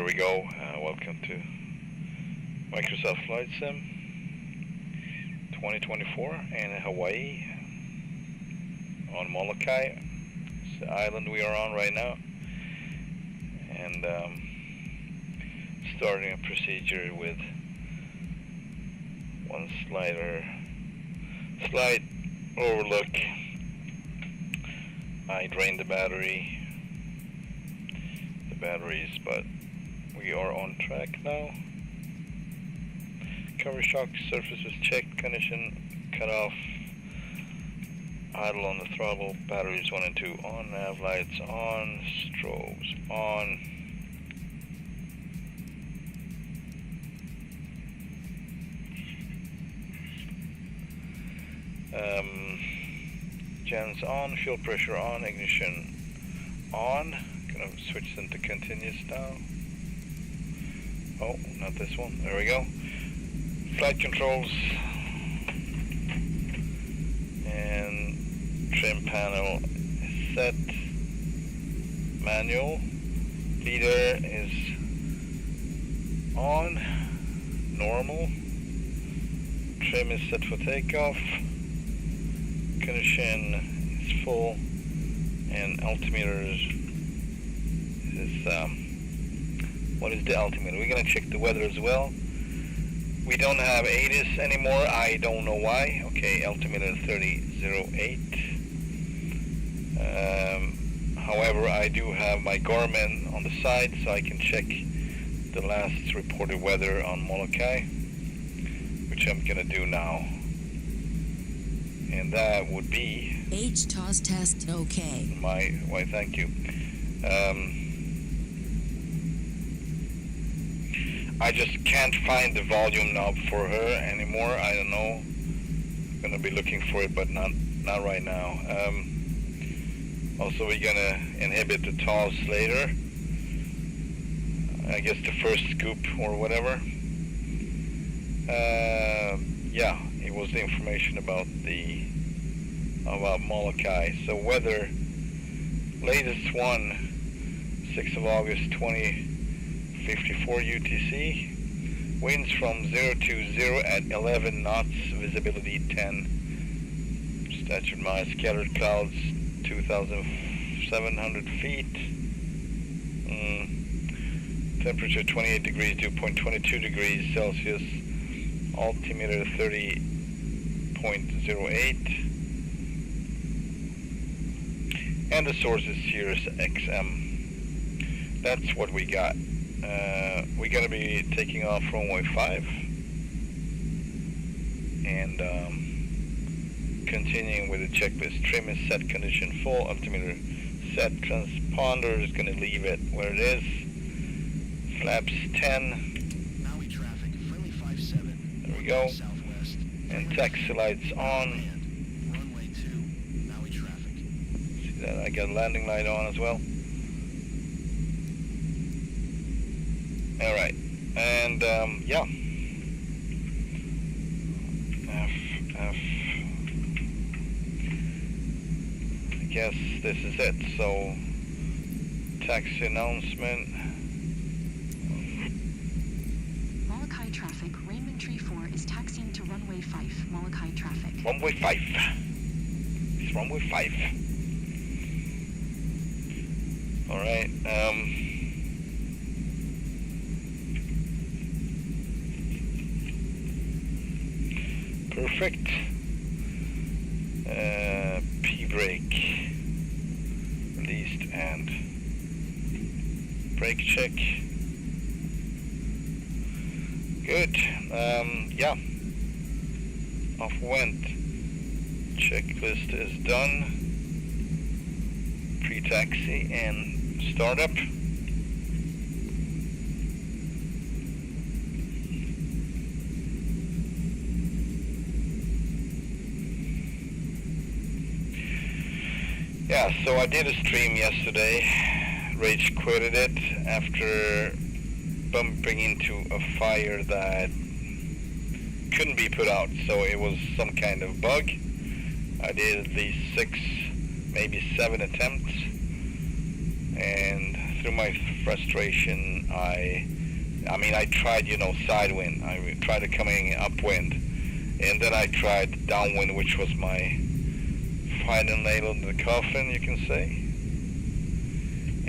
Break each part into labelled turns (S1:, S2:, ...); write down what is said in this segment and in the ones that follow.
S1: we go. Welcome to Microsoft Flight Sim 2024 in Hawaii on Molokai. It's the island we are on right now, and starting a procedure with one slight overlook. I drained the batteries, but we are on track now. Cover shock, surface was checked, condition cut off, idle on the throttle, batteries 1 and 2 on, nav lights on, strobes on. Gens on, fuel pressure on, ignition on. Gonna switch them to continuous now. Oh, not this one. There we go. Flight controls and trim panel is set. Manual. Leader is on. Normal. Trim is set for takeoff. Condition is full, and altimeter is what is the altimeter? We're gonna check the weather as well. We don't have ATIS anymore. I don't know why. Okay, altimeter 3008. However, I do have my Garmin on the side, so I can check the last reported weather on Molokai, which I'm gonna do now. And that would be
S2: HTOS test okay.
S1: Why thank you. I just can't find the volume knob for her anymore. I don't know. I'm gonna be looking for it, but not right now. Also, we're gonna inhibit the TOS later. I guess the first scoop or whatever. Yeah, it was the information about Molokai. So weather, latest one, 6th of August 2054 UTC. Winds from 0 to 0 at 11 knots, visibility 10. Statute miles, scattered clouds 2,700 feet. Temperature 28 degrees, dew point 22 degrees Celsius. Altimeter 30.08. And the source is Sirius XM. That's what we got. We're going to be taking off runway 5 and continuing with the checklist. Trim is set, condition full, altimeter set, transponder is going to leave it where it is. Flaps 10.
S3: Maui traffic, friendly 57.
S1: There we go.
S3: Southwest.
S1: And taxi lights on.
S3: Runway 2, Maui traffic.
S1: See that? I got a landing light on as well. Alright, and yeah, I guess this is it. So, taxi announcement.
S4: Molokai traffic, Rainman Tree 4 is taxiing to runway 5, Molokai traffic.
S1: Runway 5. It's runway 5. Alright, perfect. P-brake released and brake check. Good. Yeah. Off went. Checklist is done. Pre-taxi and startup. Yeah, so I did a stream yesterday. Rage quitted it after bumping into a fire that couldn't be put out, so it was some kind of bug. I did at least 6, maybe 7 attempts, and through my frustration, I tried, side wind. I tried to coming upwind, and then I tried downwind, which was my final nail in the coffin, you can say.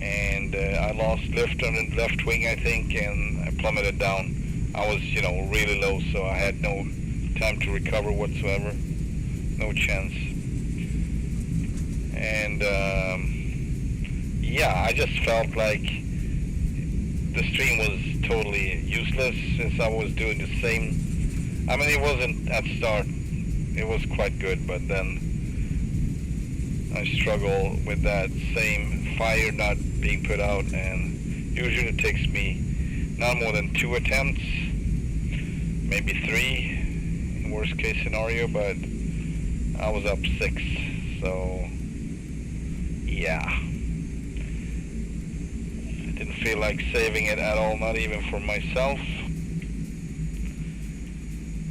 S1: And I lost lift on the left wing, I think, and I plummeted down. I was, really low, so I had no time to recover whatsoever. No chance. And I just felt like the stream was totally useless since I was doing the same. It wasn't at start. It was quite good, but then I struggle with that same fire not being put out, and usually it takes me not more than 2 attempts, maybe 3 in worst case scenario, but I was up 6, so yeah. I didn't feel like saving it at all, not even for myself.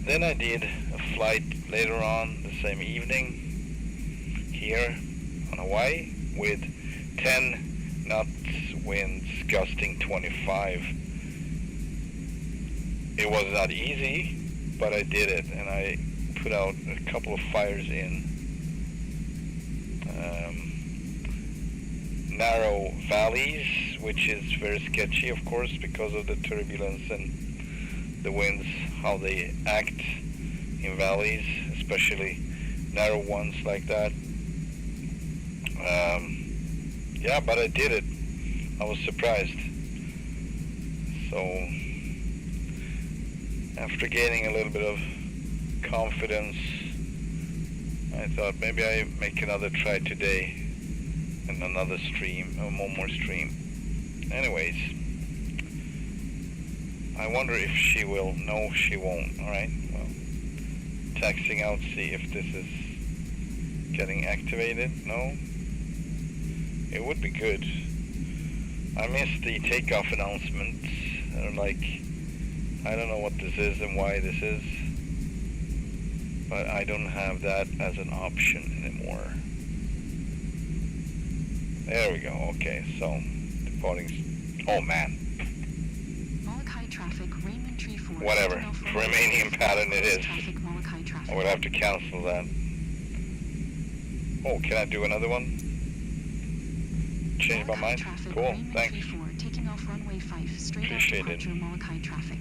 S1: Then I did a flight later on the same evening here on Hawaii with 10 knots winds gusting 25. It was not easy, but I did it, and I put out a couple of fires in narrow valleys, which is very sketchy, of course, because of the turbulence and the winds, how they act in valleys, especially narrow ones like that. But I did it. I was surprised. So after gaining a little bit of confidence, I thought maybe I make another try today and another stream, or one more stream. Anyways, I wonder if she will. No, she won't. Alright, well, taxing out, see if this is getting activated. No, it would be good. I missed the takeoff announcements. I don't know what this is and why this is, but I don't have that as an option anymore. There we go. Okay, so departing. Oh man.
S4: Molokai traffic, Raymond Tree 4.
S1: Whatever. Romanian pattern it is.
S4: Traffic, Molokai traffic.
S1: I would have to cancel that. Oh, can I do another one? Change my mind?
S4: Traffic,
S1: Cool,
S4: Raymond
S1: thanks.
S4: Tree 4, taking off runway 5, straight
S1: Appreciate
S4: out departure, Molokai traffic.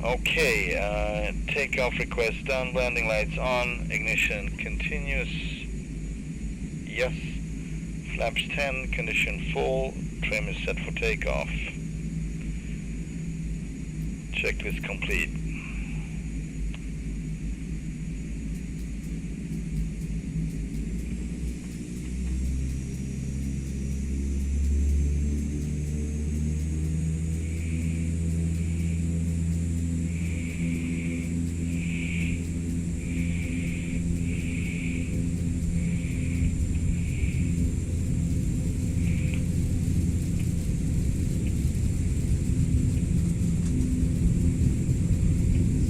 S1: Okay, takeoff request done, landing lights on, ignition continuous. Yes. Flaps 10, condition full, trim is set for takeoff. Checklist complete.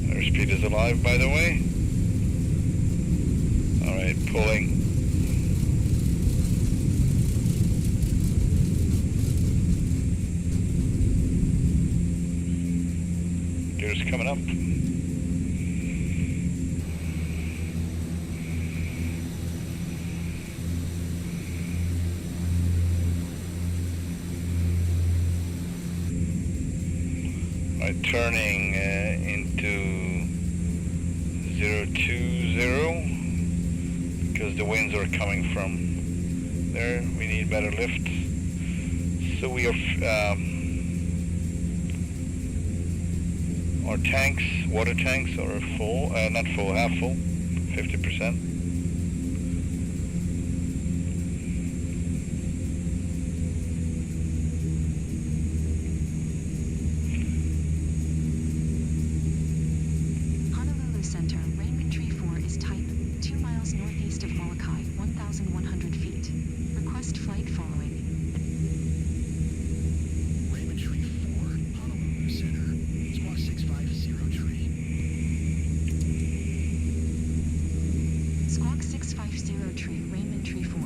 S1: Airspeed is alive, by the way. Alright, pulling. Gears coming up. Alright, turning into 020 because the winds are coming from there. We need better lift. So we are our tanks, water tanks are full, not full, half full, 50%.
S4: Honolulu Center, Raymond Tree 4 is type, 2 miles northeast of Molokai, 1,100 feet. Request flight following.
S3: Raymond Tree 4, Honolulu Center. Squawk 650 tree.
S4: Squawk 650 tree, Raymond Tree 4.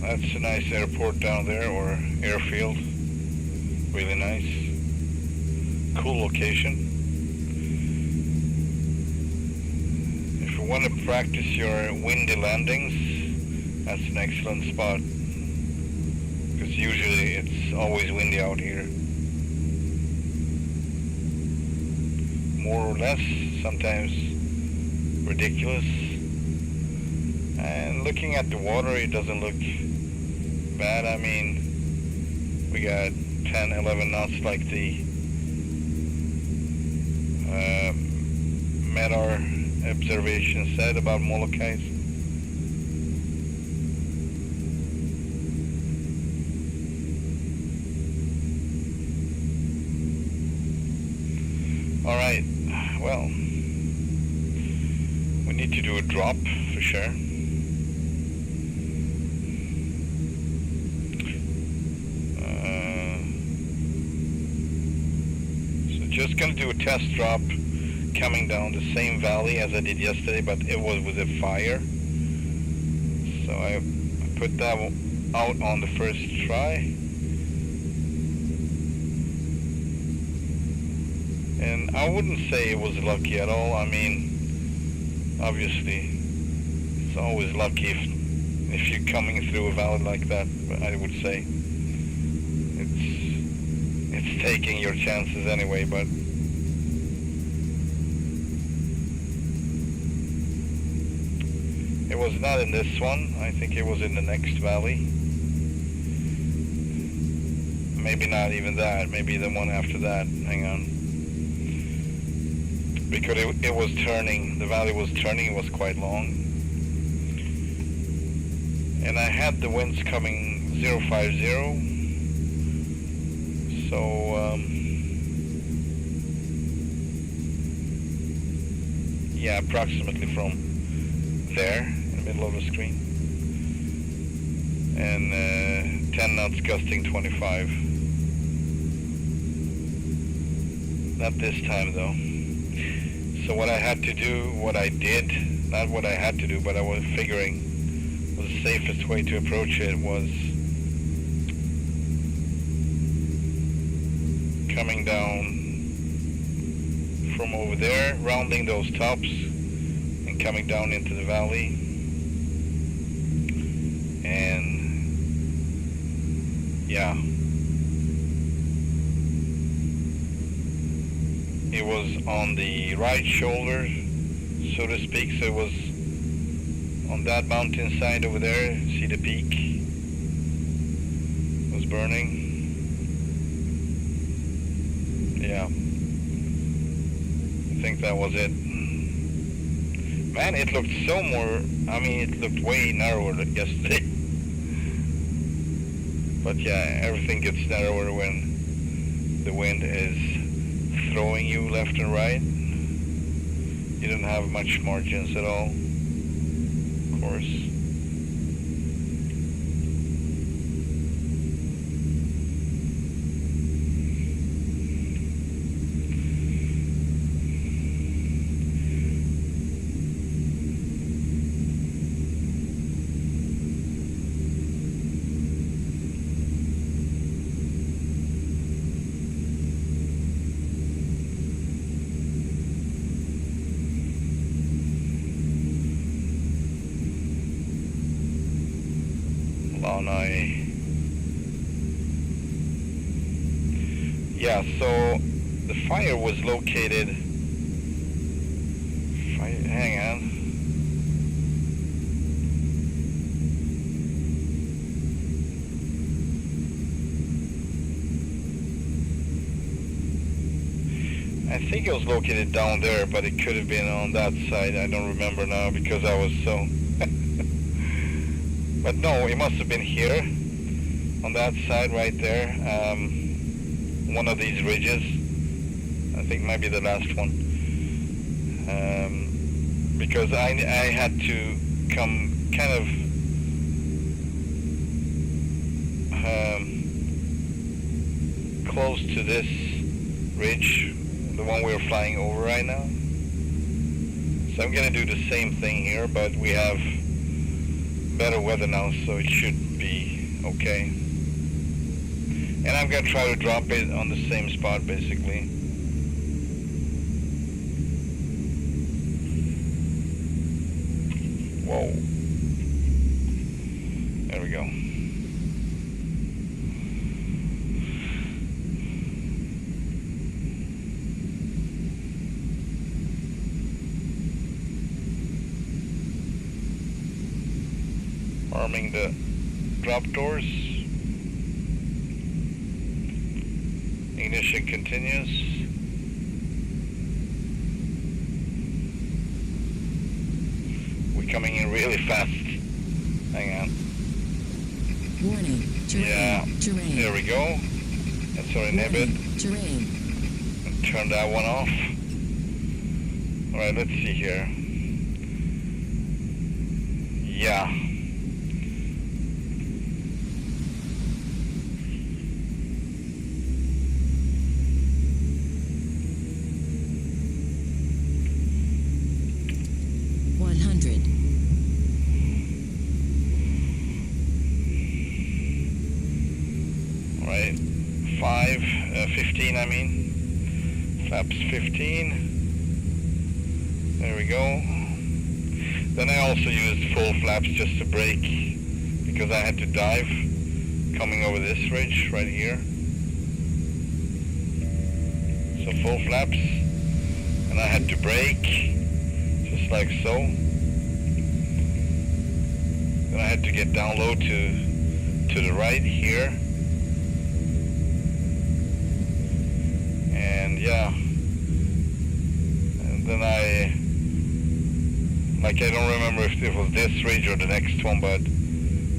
S1: That's a nice airport down there, or airfield. Really nice. Cool location. If you want to practice your windy landings, that's an excellent spot. Because usually it's always windy out here. More or less, sometimes ridiculous. And looking at the water, it doesn't look bad. I mean, we got 10, 11 knots like the MEDAR observation said about Molokai. Alright, well, we need to do a drop for sure. Just gonna do a test drop coming down the same valley as I did yesterday, but it was with a fire. So I put that out on the first try. And I wouldn't say it was lucky at all. I mean, obviously, it's always lucky if you're coming through a valley like that, I would say. It's taking your chances anyway, but it was not in this one. I think it was in the next valley. Maybe not even that. Maybe the one after that. Hang on. Because it was turning. The valley was turning. It was quite long. And I had the winds coming 050. So, yeah, approximately from there, in the middle of the screen. And 10 knots gusting 25. Not this time though. So what I had to do, what I did, not what I had to do, but I was figuring was the safest way to approach it was coming down from over there, rounding those tops, and coming down into the valley. And yeah, it was on the right shoulder, so to speak, so it was on that mountainside over there. See the peak? It was burning. Yeah, I think that was it. Man, it looked so more, I mean, it looked way narrower than yesterday. But yeah, everything gets narrower when the wind is throwing you left and right. You don't have much margins at all, of course. Yeah, so the fire was located, hang on. I think it was located down there, but it could have been on that side. I don't remember now because I was so... But no, it must have been here, on that side right there. One of these ridges. I think maybe the last one. Because I had to come kind of close to this ridge, the one we're flying over right now. So I'm going to do the same thing here, but we have better weather now, so it should be okay. And I'm gonna try to drop it on the same spot basically. Whoa. There we go. Arming the drop doors. Ignition continues. We're coming in really fast. Hang on.
S2: Warning. Terrain.
S1: Yeah.
S2: Terrain.
S1: There we go. That's our inhibit.
S2: Warning. Terrain.
S1: And turn that one off. Alright, let's see here. Yeah. Right, 15 I mean, flaps 15, there we go. Then I also used full flaps just to brake, because I had to dive, coming over this ridge right here. So full flaps, and I had to brake, just like so. Then I had to get down low to the right here. And yeah, and then I don't remember if it was this ridge or the next one, but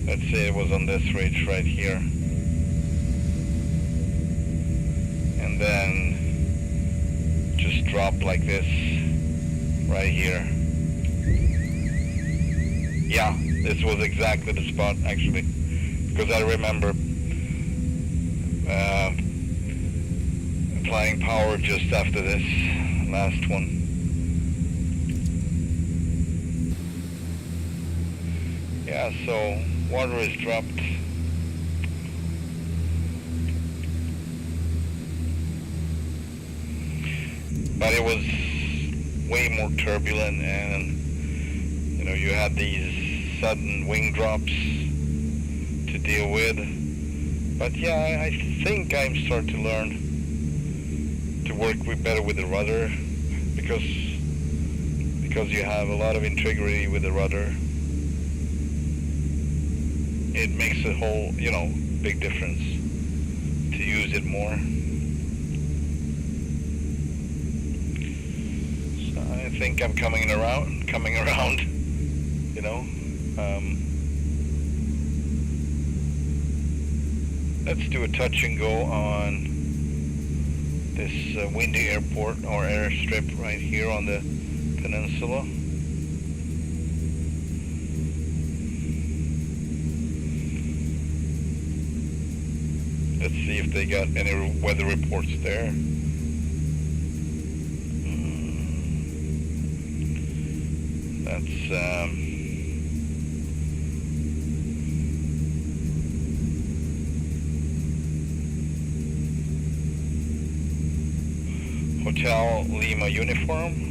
S1: let's say it was on this ridge right here. And then just drop like this right here. Yeah, this was exactly the spot actually, because I remember applying power just after this last one. Yeah, so water is dropped. But it was way more turbulent, and you know, you had these sudden wing drops to deal with. But yeah, I think I'm starting to learn to work better with the rudder, because you have a lot of integrity with the rudder. It makes a whole, you know, big difference to use it more. So I think I'm coming around, you know. Let's do a touch and go on this windy airport or airstrip right here on the peninsula. Let's see if they got any weather reports there. That's Hotel Lima uniform.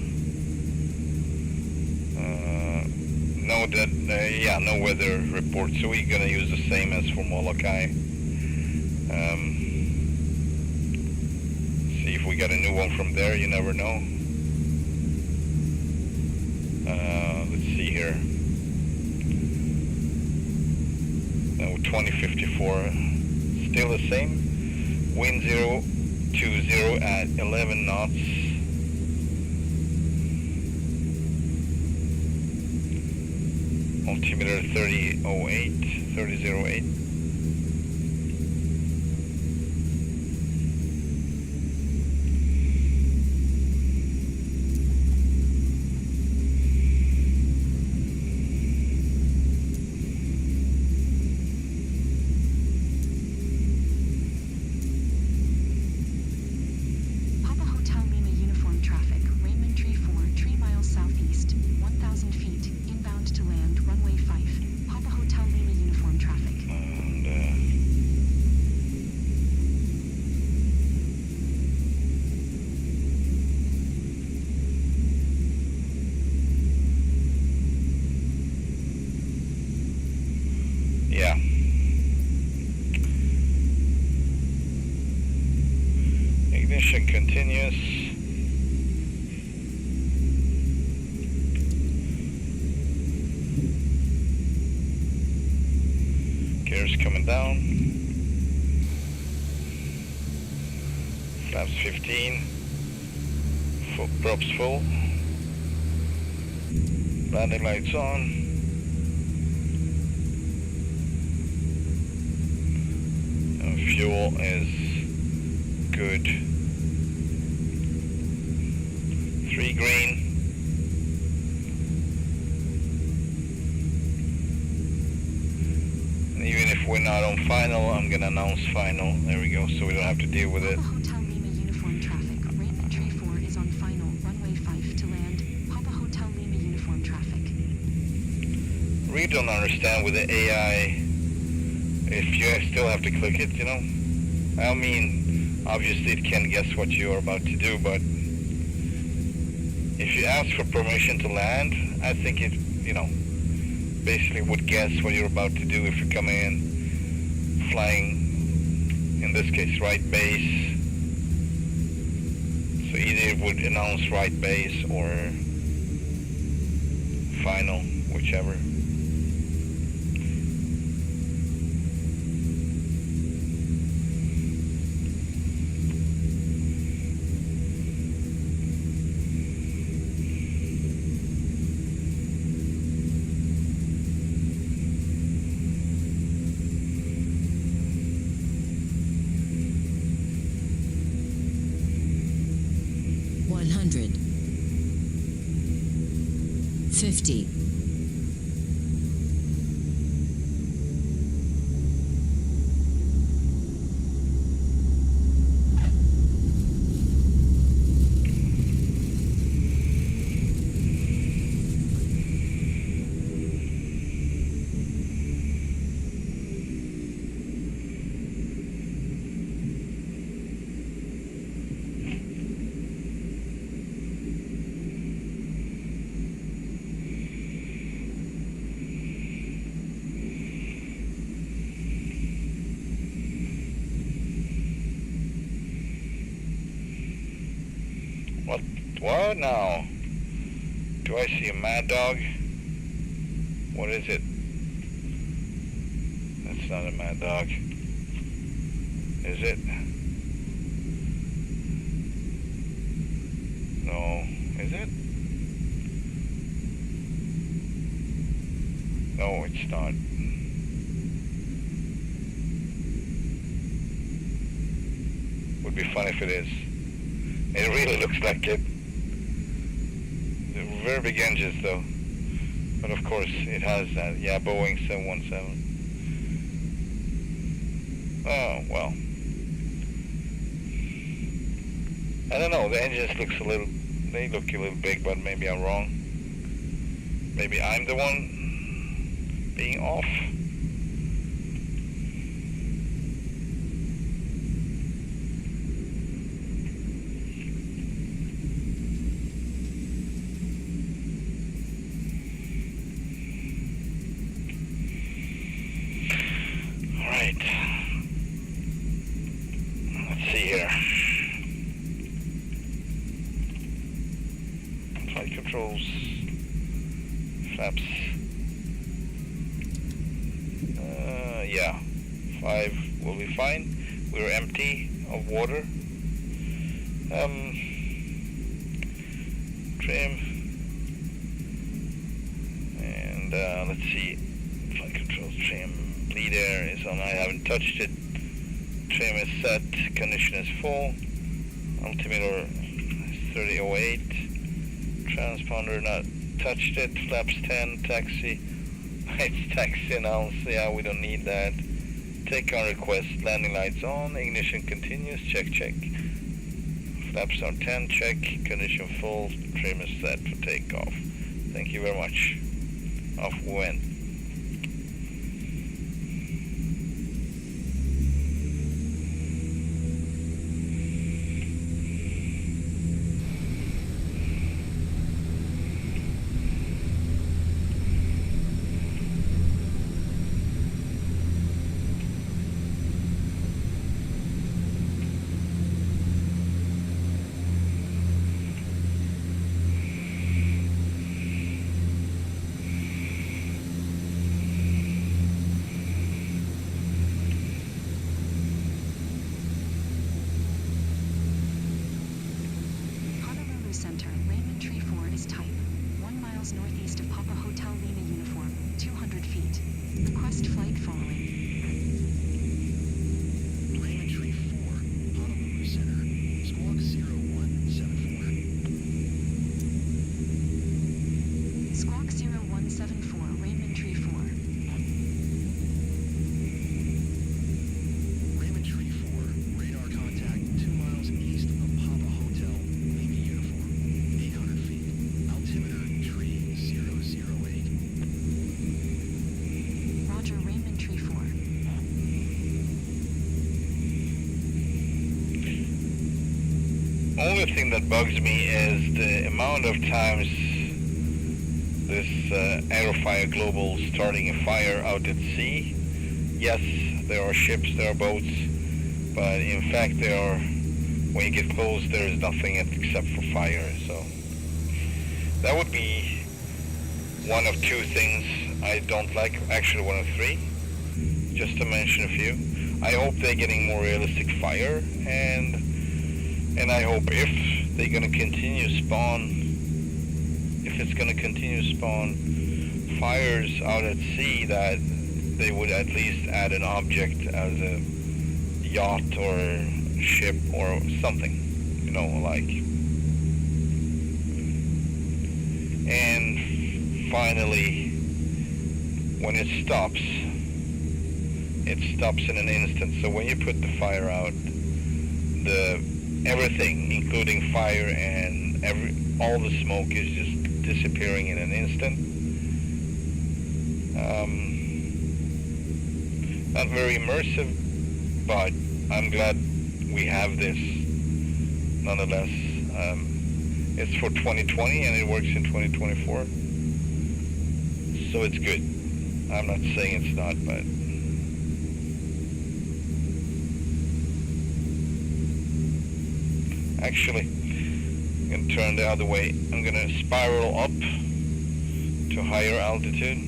S1: No weather report, so we're gonna use the same as for Molokai. See if we got a new one from there, you never know. Let's see here. 2054, still the same. Wind 020 at 11 knots. Altimeter 3008. Ignition continuous. Gears coming down. Flaps 15. Full, props full. Landing lights on. And fuel is good. 3 green. And even if we're not on final, I'm gonna announce final. There we go, so we don't have to deal with it.
S4: Papa Hotel Lima uniform traffic. Raymond Tree 4 is on final. Runway 5 to land. Papa Hotel Lima uniform traffic.
S1: Really don't understand with the AI if you still have to click it, you know. I mean, obviously it can guess what you're about to do, but if you ask for permission to land, I think it, you know, basically would guess what you're about to do if you're coming in flying, in this case, right base. So either it would announce right base or final, whichever.
S2: $100, $50, What now? Do I see a mad dog? What is it? That's not a mad dog. Is it? No. Is it? No, it's not. Would be fun if it is. It really looks like it. They're very big engines though. But of course it has that. Yeah, Boeing 717. Oh, well. I don't know, the engines they look a little big, but maybe I'm wrong. Maybe I'm the one being off. Let's see here. Flight controls, flaps. Yeah, 5 will be fine. We're empty of water. Trim. And let's see. Flight controls, trim. Bleed air is on. I haven't touched it. Trim is set. Condition is full. Altimeter is 3008. Transponder not touched it. Flaps 10. Taxi. It's taxi announced. Yeah, we don't need that. Take on request. Landing lights on. Ignition continuous. Check, check. Flaps are 10. Check. Condition full. Trim is set for takeoff. Thank you very much. Off we went.
S4: is type 1 miles northeast of Papa Hotel Lima uniform, 200 feet. Request flight following.
S3: Raymond Tree 4, Honolulu Center. Squawk 0174.
S4: Squawk 0174, Raymond Tree 4.
S3: Raymond Tree 4, radar contact 2 miles east of Papa Hotel, Lima uniform, 800 feet. Altimeter tree 008.
S4: Roger, Raymond Tree 4.
S2: Only thing that bugs me is the amount of times this Aero Fire Global starting a fire out at sea. Yes, there are ships, there are boats, but in fact there are, when you get close, there is nothing except for fire. So that would be one of two things I don't like, actually one of three, just to mention a few. I hope they're getting more realistic fire, and I hope if they're going to continue spawn, if it's going to continue spawn fires out at sea, that they would at least add an object as a yacht or ship or something, you know, like. And finally, when it stops in an instant. So when you put the fire out, everything, including fire and all the smoke, is just disappearing in an instant. Not very immersive, but I'm glad we have this nonetheless. It's for 2020 and it works in 2024, so it's good. I'm not saying it's not, but actually, I'm going to turn the other way. I'm going to spiral up to higher altitude.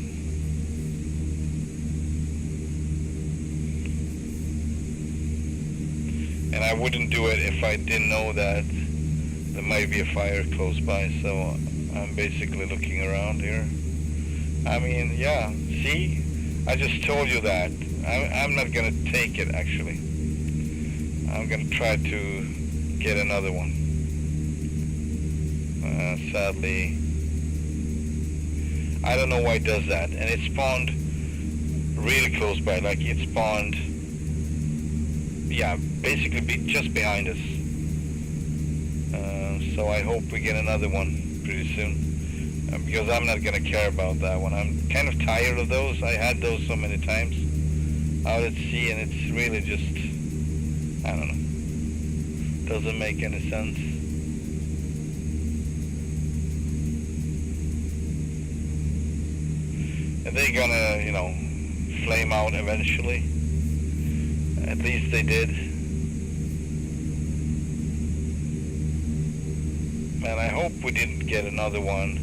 S2: And I wouldn't do it if I didn't know that there might be a fire close by, so I'm basically looking around here. I mean, yeah, see? I just told you that. I'm not going to take it, actually. I'm going to try to get another one. Sadly, I don't know why it does that. And it spawned really close by, like it spawned, yeah, basically just behind us. So I hope we get another one pretty soon, because I'm not going to care about that one. I'm kind of tired of those. I had those so many times out at sea, and it's really just, I don't know. Doesn't make any sense. And they're gonna, you know, flame out eventually. At least they did. And I hope we didn't get another one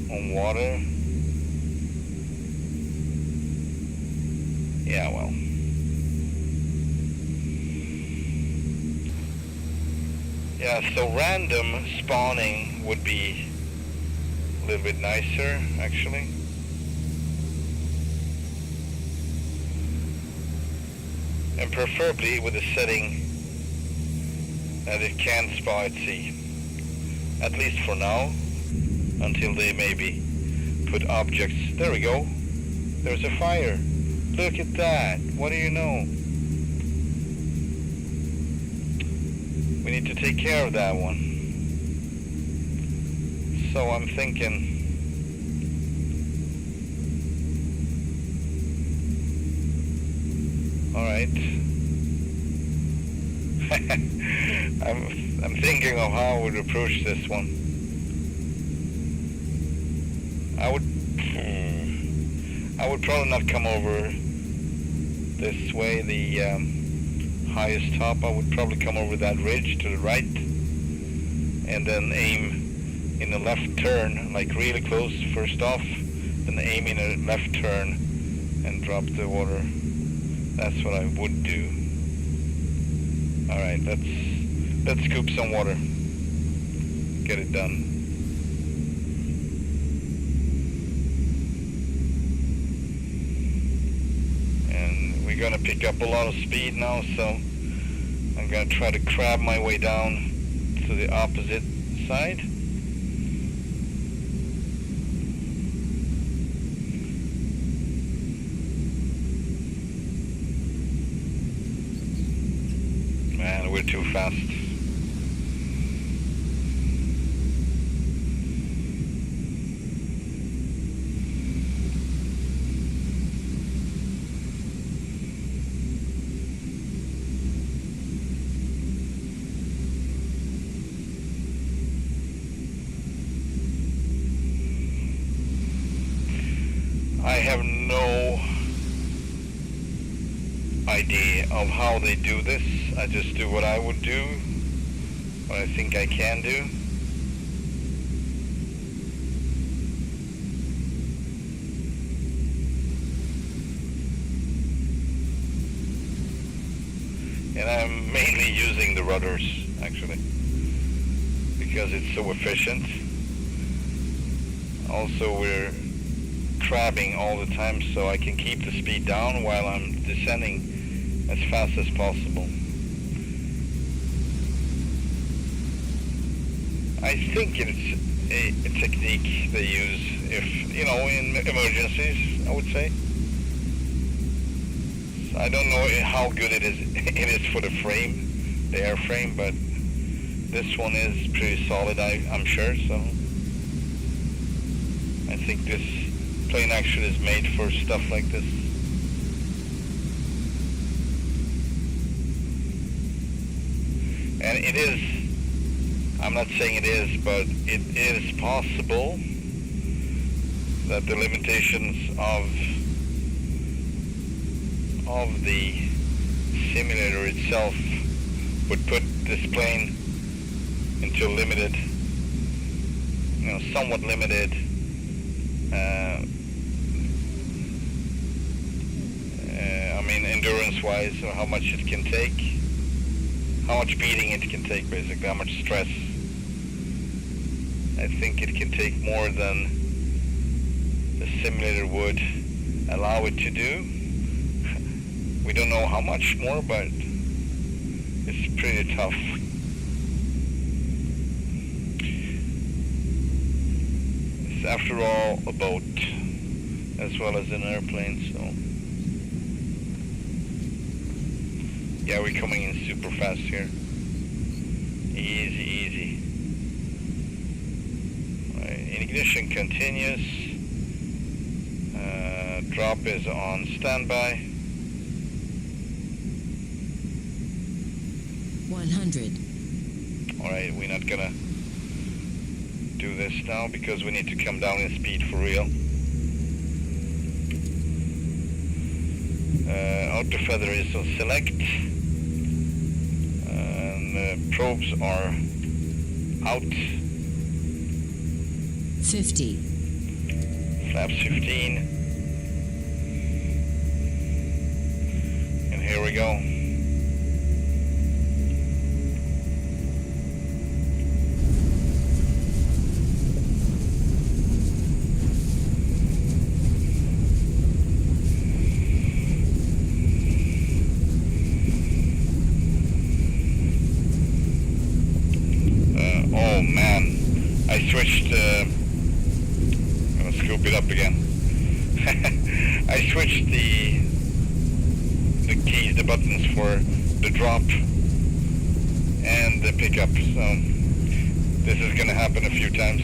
S2: on water. Yeah, well. Yeah, so random spawning would be a little bit nicer, actually. And preferably with a setting that it can spawn at sea. At least for now, until they maybe put objects. There we go. There's a fire. Look at that. What do you know? We need to take care of that one. So I'm thinking, all right. I'm thinking of how I would approach this one. I would probably not come over this way, the highest top. I would probably come over that ridge to the right and then aim in a left turn, like really close first off, then aim in a left turn and drop the water. That's what I would do. Alright, let's scoop some water.
S1: get it done. And we're gonna pick up a lot of speed now, so I'm gonna try to crab my way down to the opposite side. Man, we're too fast. I have no idea of how they do this. I just do what I would do, what I think I can do. And I'm mainly using the rudders, actually, because it's so efficient. Also, we're crabbing all the time, so I can keep the speed down while I'm descending as fast as possible. I think it's a technique they use if, you know, in emergencies, I would say. So I don't know how good it is for the frame, the airframe, but this one is pretty solid, I'm sure, so I think this plane actually is made for stuff like this. And it is, I'm not saying it is, but it is possible that the limitations of the simulator itself would put this plane into limited, you know, somewhat limited endurance-wise, or how much it can take, how much beating it can take, basically, how much stress. I think it can take more than the simulator would allow it to do. We don't know how much more, but it's pretty tough. It's, after all, a boat as well as an airplane, so yeah, we're coming in super fast here. Easy, easy. Right, ignition continues. Drop is on standby.
S5: 100.
S1: Alright, we're not gonna do this now because we need to come down in speed for real. Auto feather is on select. Probes are out.
S5: 50.
S1: Flaps 15. And here we go. Oh man, I switched, I'm gonna scoop it up again. I switched the keys, the buttons for the drop and the pickup, so this is gonna happen a few times.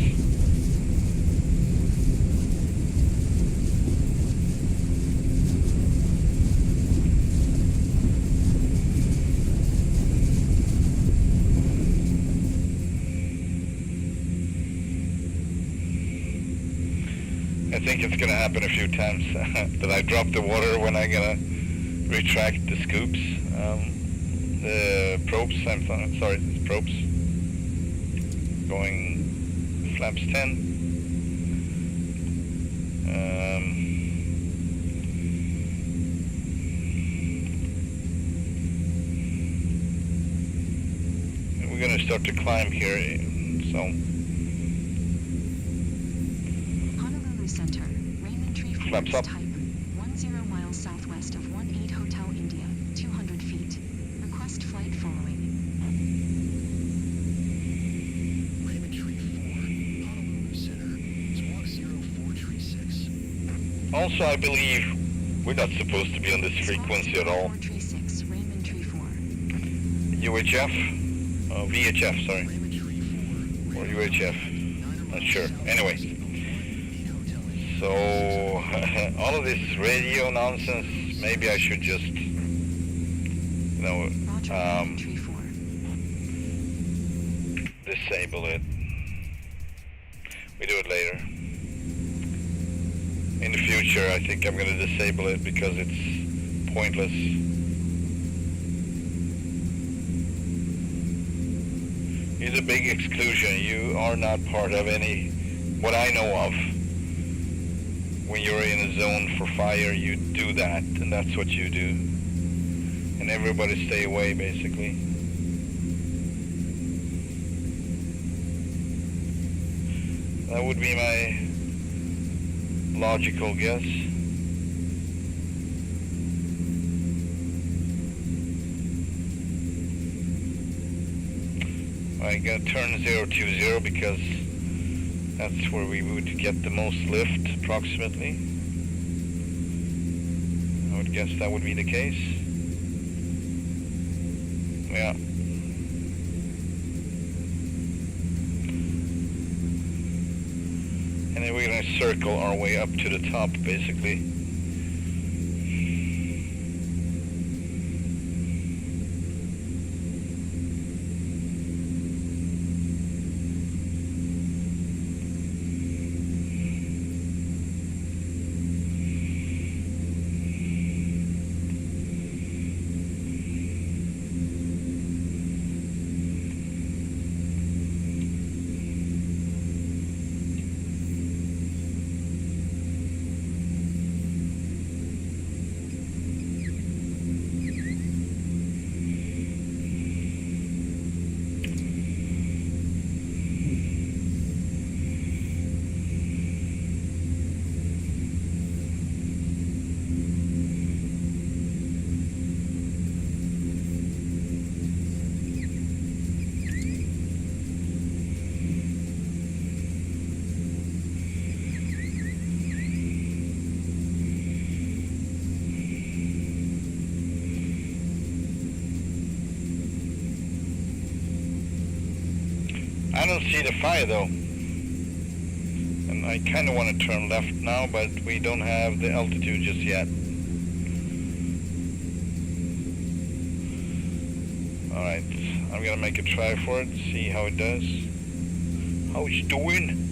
S1: I think it's going to happen a few times that I drop the water when I'm going to retract the scoops. The probes, I'm sorry, the probes. Going flaps 10. And we're going to start to climb here, so
S4: center. Raymond Tree 4
S2: Flaps
S4: is
S2: up.
S4: type 10 miles southwest of 18 Hotel India, 200 feet. Request flight following.
S3: Raymond Tree 4, Honolulu Center. Squawk 0436.
S2: Also, I believe we're not supposed to be on this frequency at all.
S4: 436, Raymond Tree 4.
S2: UHF? Oh, VHF, sorry.
S3: Raymond Tree 4.
S2: Or UHF. Not sure. Anyway. So, all of this radio nonsense, maybe I should just,
S4: Roger, Raymond Tree 4.
S2: disable it. We do it later. In the future, I think I'm going to disable it because it's pointless. It's a big exclusion. You are not part of any, what I know of. When you're in a zone for fire, you do that, and that's what you do. And everybody stay away, basically. That would be my logical guess. I gotta turn 020 because that's where we would get the most lift, approximately. I would guess that would be the case. Yeah. And then we're gonna circle our way up to the top, basically. I don't see the fire though, and I kind of want to turn left now, but we don't have the altitude just yet. Alright, I'm gonna make a try for it, see how it does. How it's doing?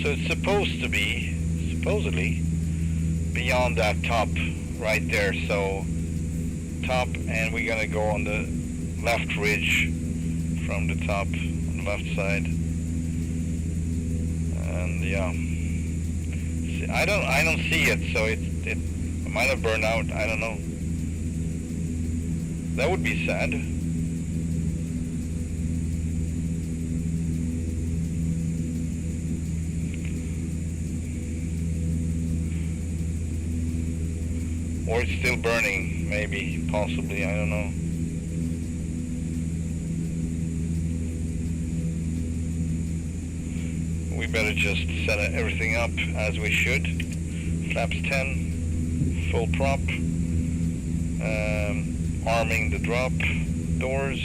S2: So it's supposed to be, supposedly, beyond that top right there. So top, and we're gonna go on the left ridge from the top on the left side. And yeah, see, I don't see it, so it might have burned out. I don't know. That would be sad. Or it's still burning, maybe, possibly, I don't know. We better just set everything up as we should. Flaps 10, full prop, arming the drop doors,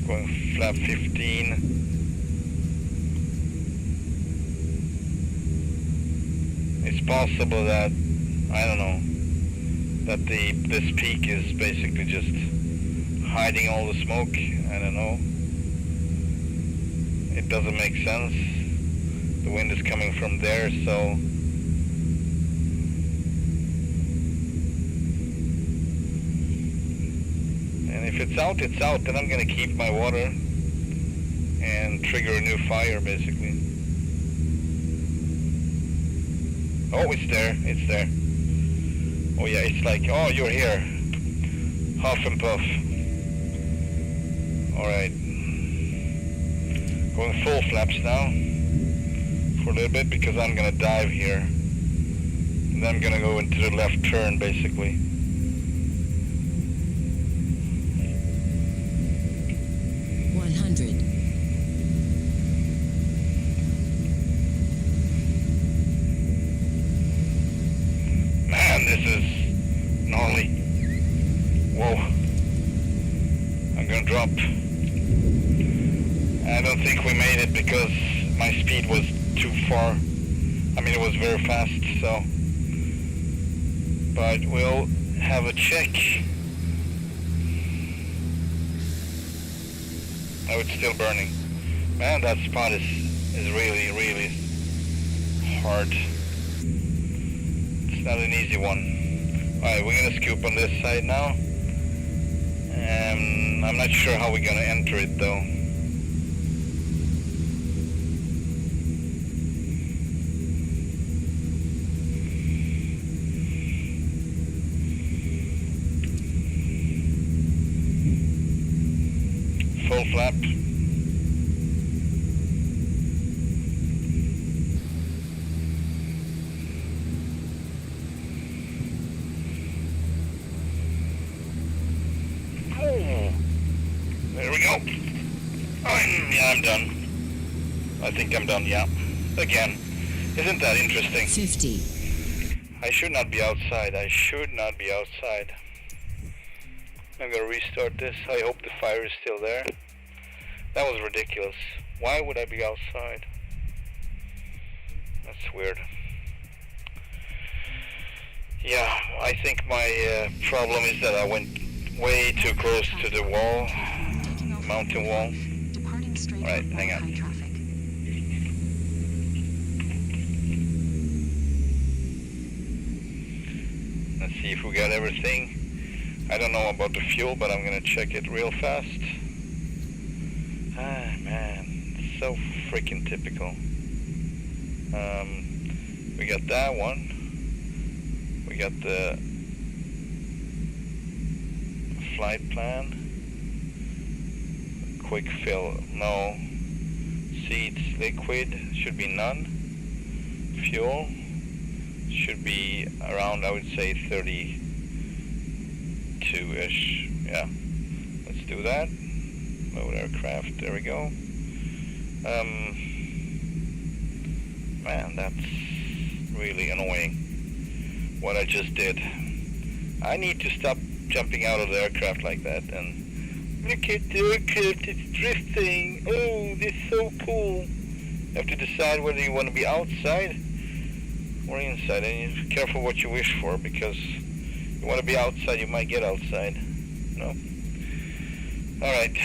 S2: going flap 15. It's possible that, I don't know, that this peak is basically just hiding all the smoke. I don't know. It doesn't make sense. The wind is coming from there, so and if it's out, it's out. Then I'm gonna keep my water and trigger a new fire, basically. Oh, it's there. It's there. Oh yeah, it's like, oh, you're here. Huff and puff. Alright. Going full flaps now. For a little bit because I'm gonna dive here. And then I'm gonna go into the left turn basically. Man, this is gnarly. Whoa. I'm gonna drop. I don't think we made it because my speed was too far. I mean, it was very fast, so. But we'll have a check. Oh, it's still burning. Man, that spot is really, really hard. It's not an easy one. Alright, we're gonna scoop on this side now. I'm not sure how we're gonna enter it though. Full flap. There we go. Yeah, I'm done. I think I'm done, yeah. Again. Isn't that interesting?
S5: 50.
S2: I should not be outside. I should not be outside. I'm gonna restart this. I hope the fire is still there. That was ridiculous. Why would I be outside? That's weird. Yeah, I think my problem is that I went way too close to the wall, mountain wall.
S4: Departing straight
S2: Alright,
S4: on
S2: hang on.
S4: high traffic.
S2: Let's see if we got everything. I don't know about the fuel, but I'm gonna check it real fast. Ah, man, so freaking typical. We got that one. We got the flight plan. Quick fill, no. Seats, liquid, should be none. Fuel should be around, I would say 32-ish. Yeah, let's do that. Mode aircraft, there we go. Man, that's really annoying what I just did. I need to stop jumping out of the aircraft like that and look at the aircraft, it's drifting. Oh, this is so cool. You have to decide whether you want to be outside or inside, and you be careful what you wish for, because you want to be outside, you might get outside. No. Alright,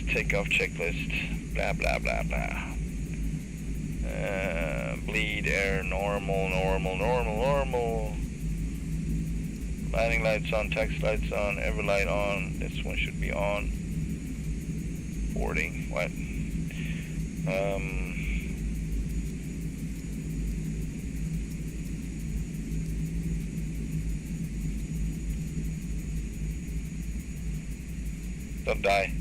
S2: takeoff checklist, blah blah blah blah. Bleed, air, normal. Landing lights on, taxi lights on, every light on. This one should be on. Boarding, what? Don't die.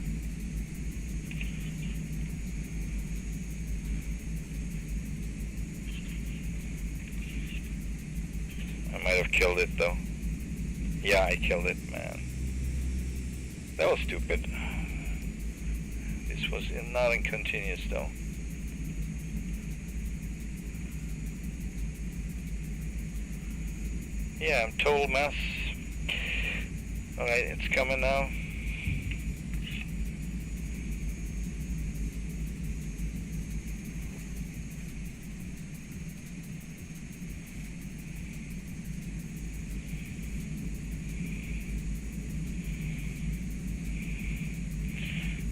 S2: I might have killed it though. Yeah, I killed it, man. That was stupid. This was not in continuous though. Yeah, I'm total mess. Alright, it's coming now.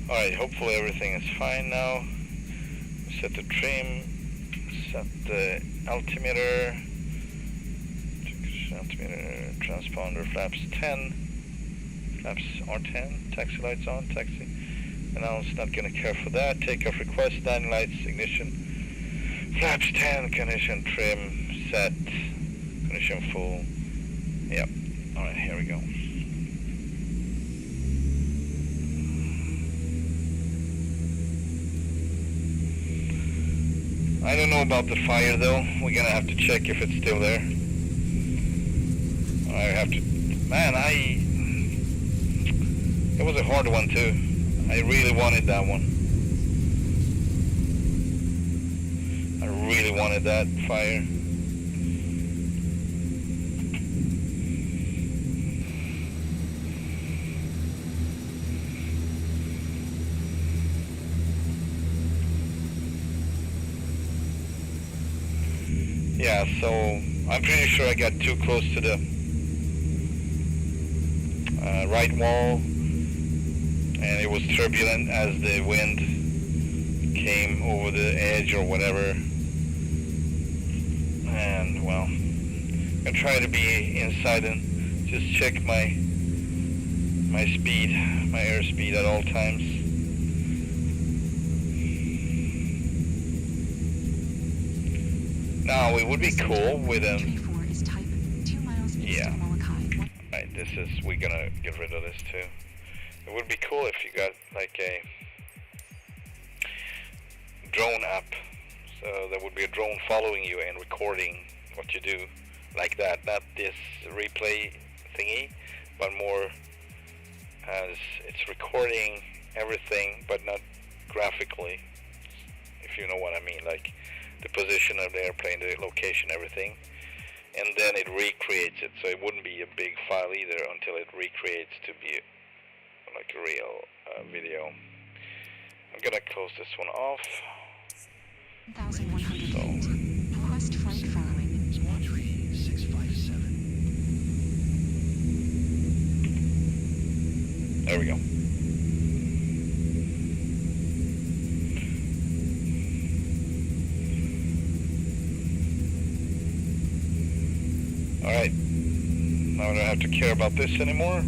S2: Alright, hopefully everything is fine now. Set the trim, set the altimeter, transponder, flaps 10, flaps are 10, taxi lights on, taxi, and I was not going to care for that. Takeoff request, landing lights, ignition, flaps 10, condition, trim, set, condition full. Yep. Alright, here we go. I don't know about the fire though. We're gonna have to check if it's still there. I have to, man, it was a hard one too. I really wanted that one. I really wanted that fire. Yeah, so I'm pretty sure I got too close to the right wall, and it was turbulent as the wind came over the edge or whatever. And well, I try to be inside and just check my speed, my airspeed at all times. Now it would be cool with yeah. Right, we're gonna get rid of this too. It would be cool if you got like a drone app. So there would be a drone following you and recording what you do like that. Not this replay thingy, but more as it's recording everything, but not graphically, if you know what I mean, like the position of the airplane, the location, everything. And then it recreates it, so it wouldn't be a big file either until it recreates to be like a real video. I'm gonna close this one off.
S4: 1,100 feet. Request flight following.
S3: Squawk 3657.
S2: There we go. Alright, now I don't have to care about this anymore.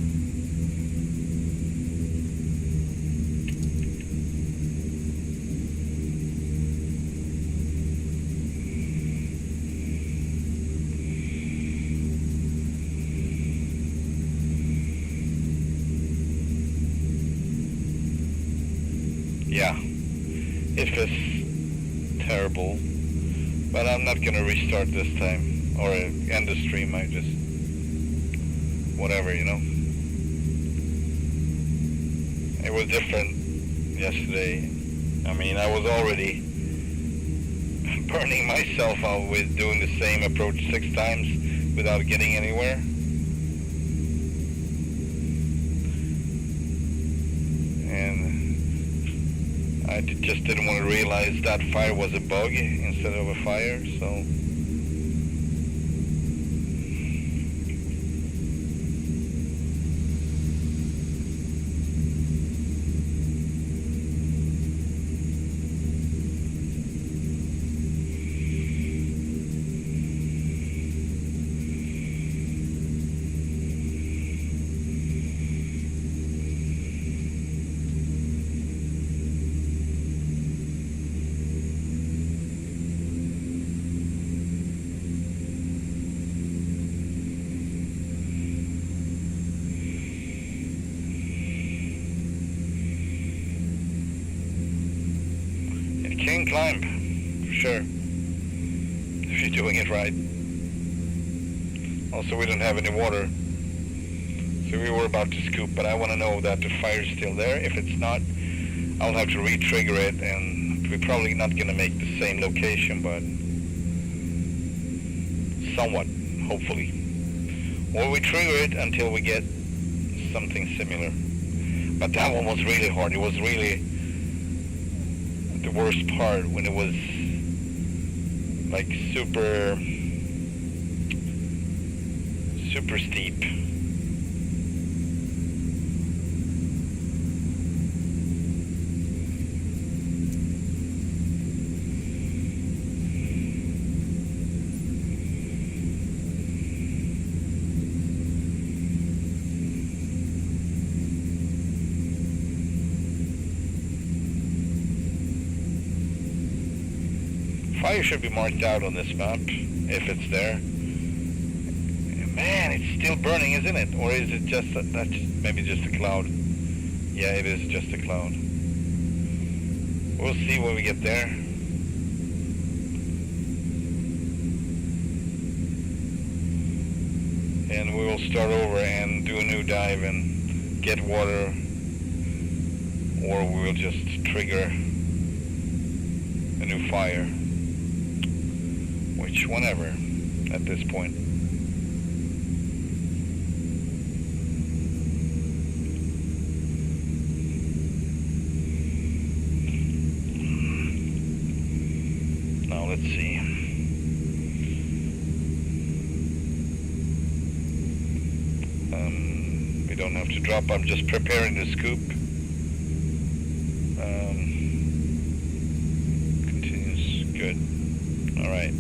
S2: Yeah, it feels terrible, but I'm not gonna restart this time. Or end the stream, I just, whatever, you know. It was different yesterday. I mean, I was already burning myself out with doing the same approach 6 times without getting anywhere. And I just didn't want to realize that fire was a bug instead of a fire, so. Can climb, for sure, if you're doing it right. Also, we don't have any water, so we were about to scoop, but I want to know that the fire's still there. If it's not, I'll have to re-trigger it, and we're probably not going to make the same location, but somewhat, hopefully. Or we trigger it until we get something similar. But that one was really hard. It was really the worst part when it was like super steep. fire should be marked out on this map, if it's there. Man, it's still burning, isn't it? Or is it just that's maybe just a cloud? Yeah, it is just a cloud. We'll see when we get there. And we will start over and do a new dive and get water, or we will just trigger a new fire, which whenever at this point. Now let's see. We don't have to drop. I'm just preparing the scoop. Continues good. All right.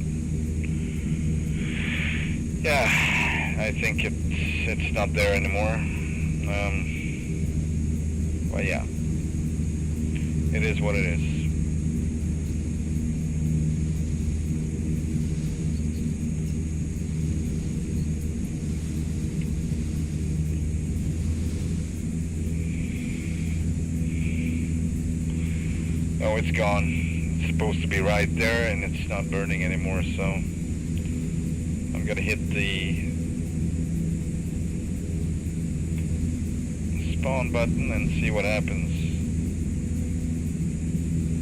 S2: Yeah, I think it's not there anymore. Well, yeah, it is what it is. Oh, it's gone. It's supposed to be right there, and it's not burning anymore, so I'm gonna hit the spawn button and see what happens.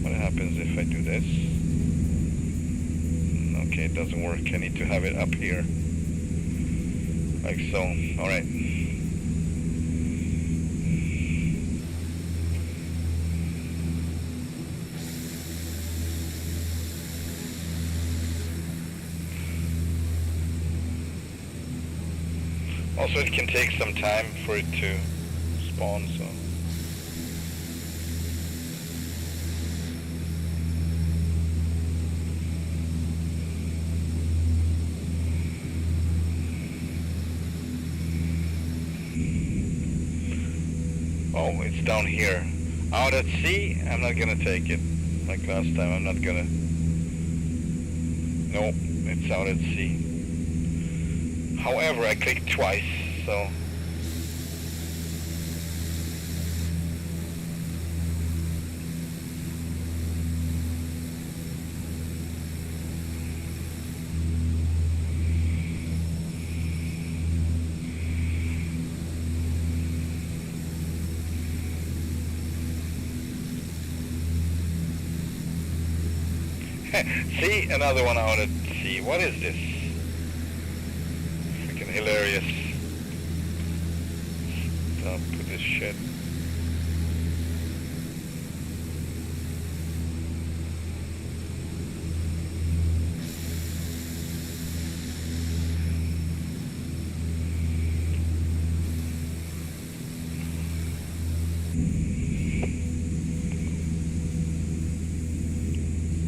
S2: What happens if I do this? Okay, it doesn't work. I need to have it up here. Like so. Alright. Also, it can take some time for it to spawn, so. Oh, it's down here. Out at sea, I'm not gonna take it. Like last time, I'm not gonna. Nope, it's out at sea. However, I clicked twice, so. See, another one out at sea. What is this? Freaking hilarious. Stop with this shit.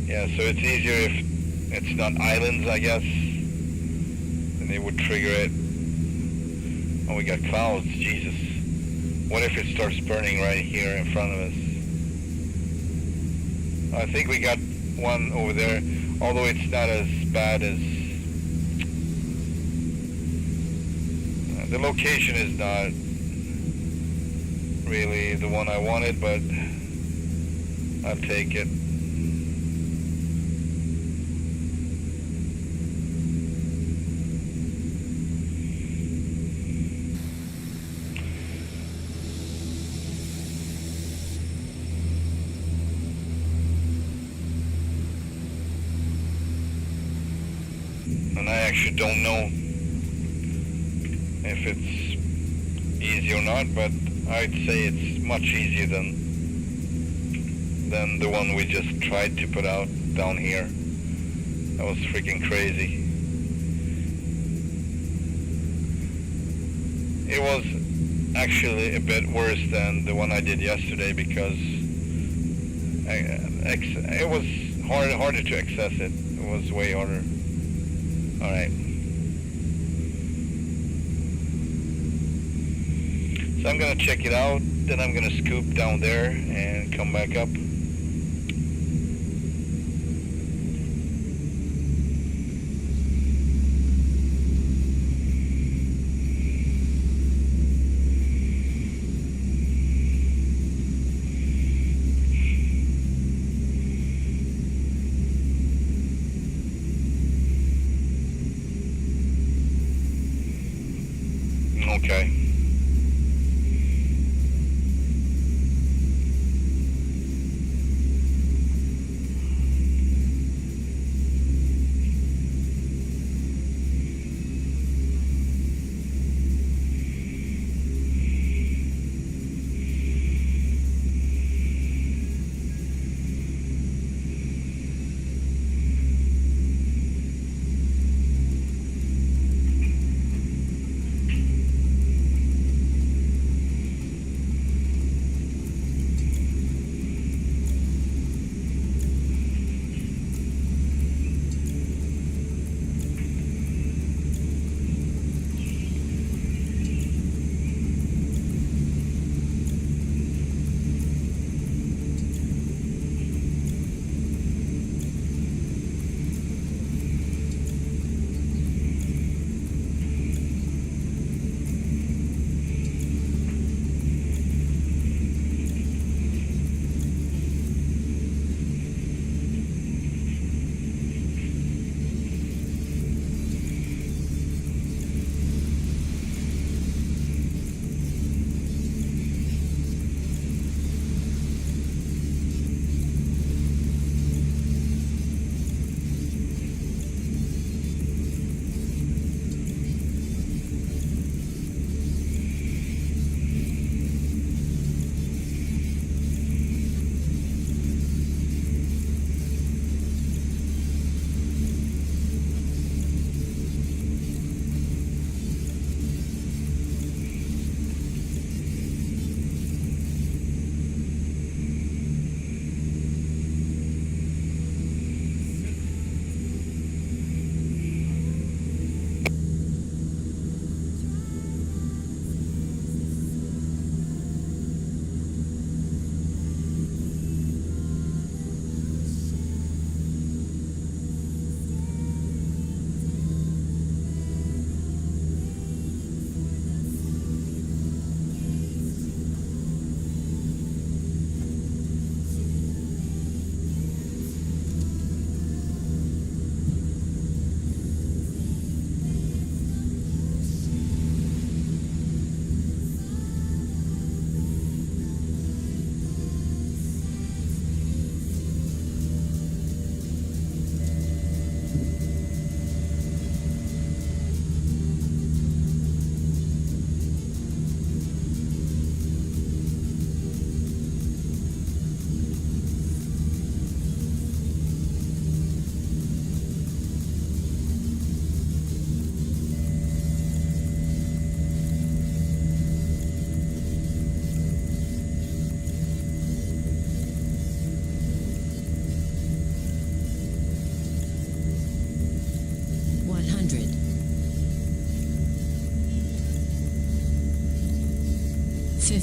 S2: Yeah, so it's easier if it's not islands, I guess. Then they would trigger it. Oh, we got clouds, Jesus. What if it starts burning right here in front of us? I think we got one over there, although it's not as bad as... the location is not really the one I wanted, but I'll take it. And I actually don't know if it's easy or not, but I'd say it's much easier than the one we just tried to put out down here. That was freaking crazy. It was actually a bit worse than the one I did yesterday because it was harder to access it. It was way harder. Alright. So I'm gonna check it out, then I'm gonna scoop down there and come back up.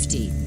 S5: 50.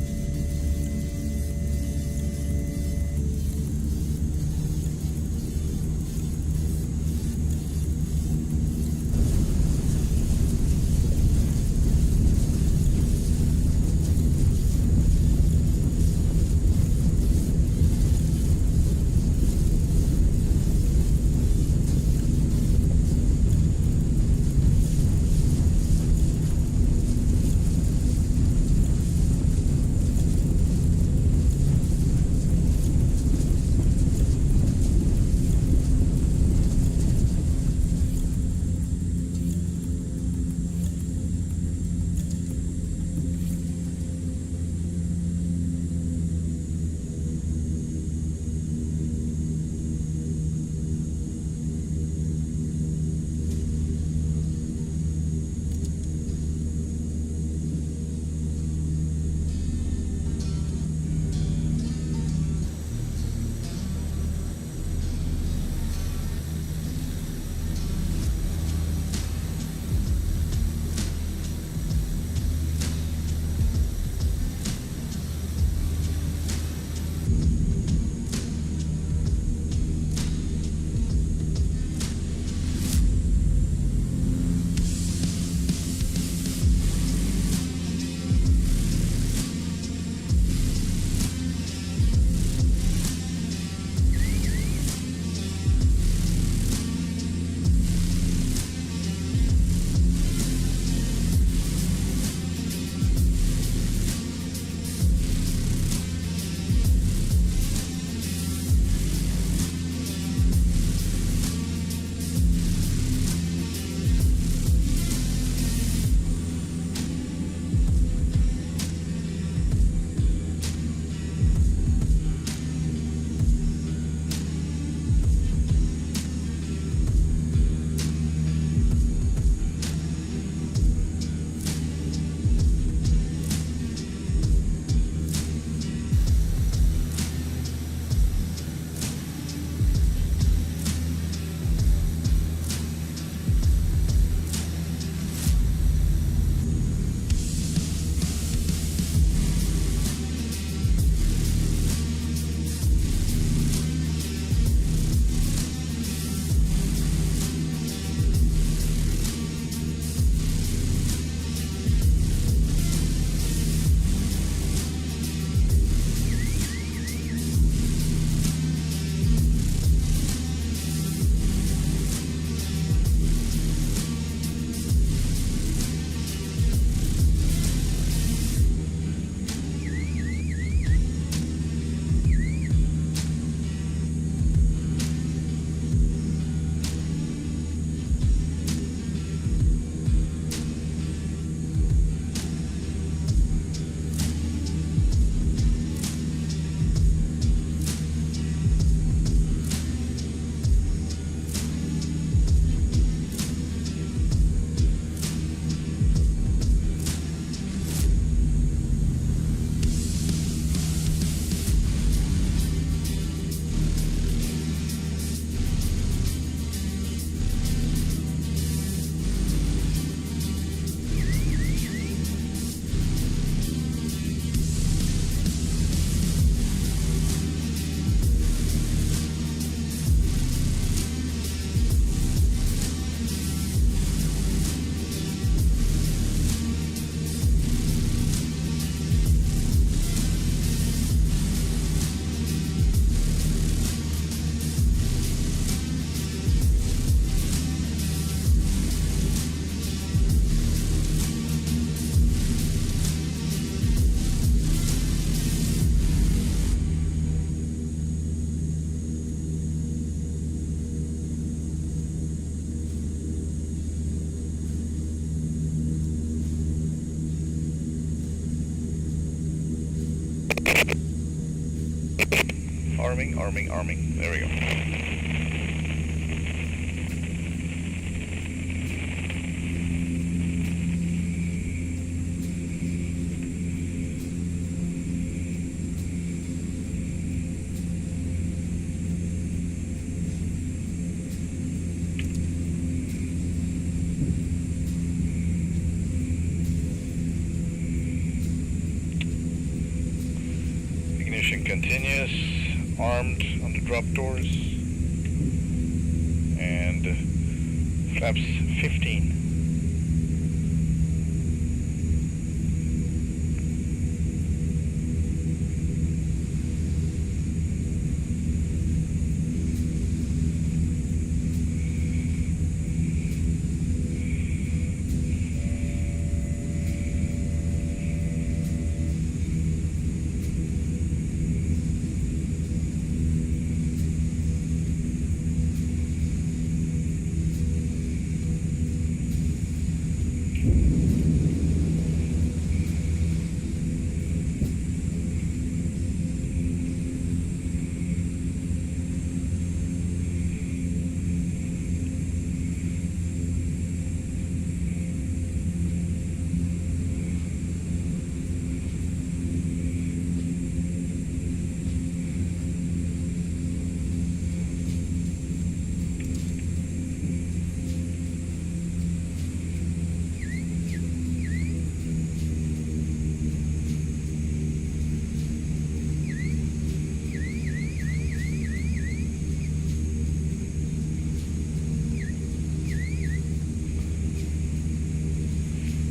S2: Arming. There we go. Mission continues, armed on the drop doors, and flaps 15.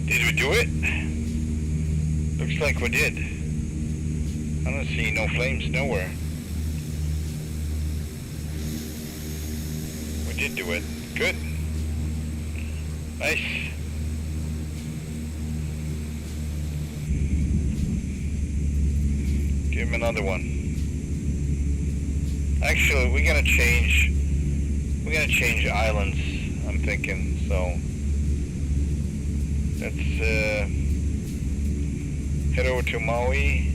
S2: Did we do it? Looks like we did. I don't see no flames nowhere. We did do it. Good. Nice. Give him another one. Actually, we're gonna change islands, I'm thinking, so let's head over to Maui,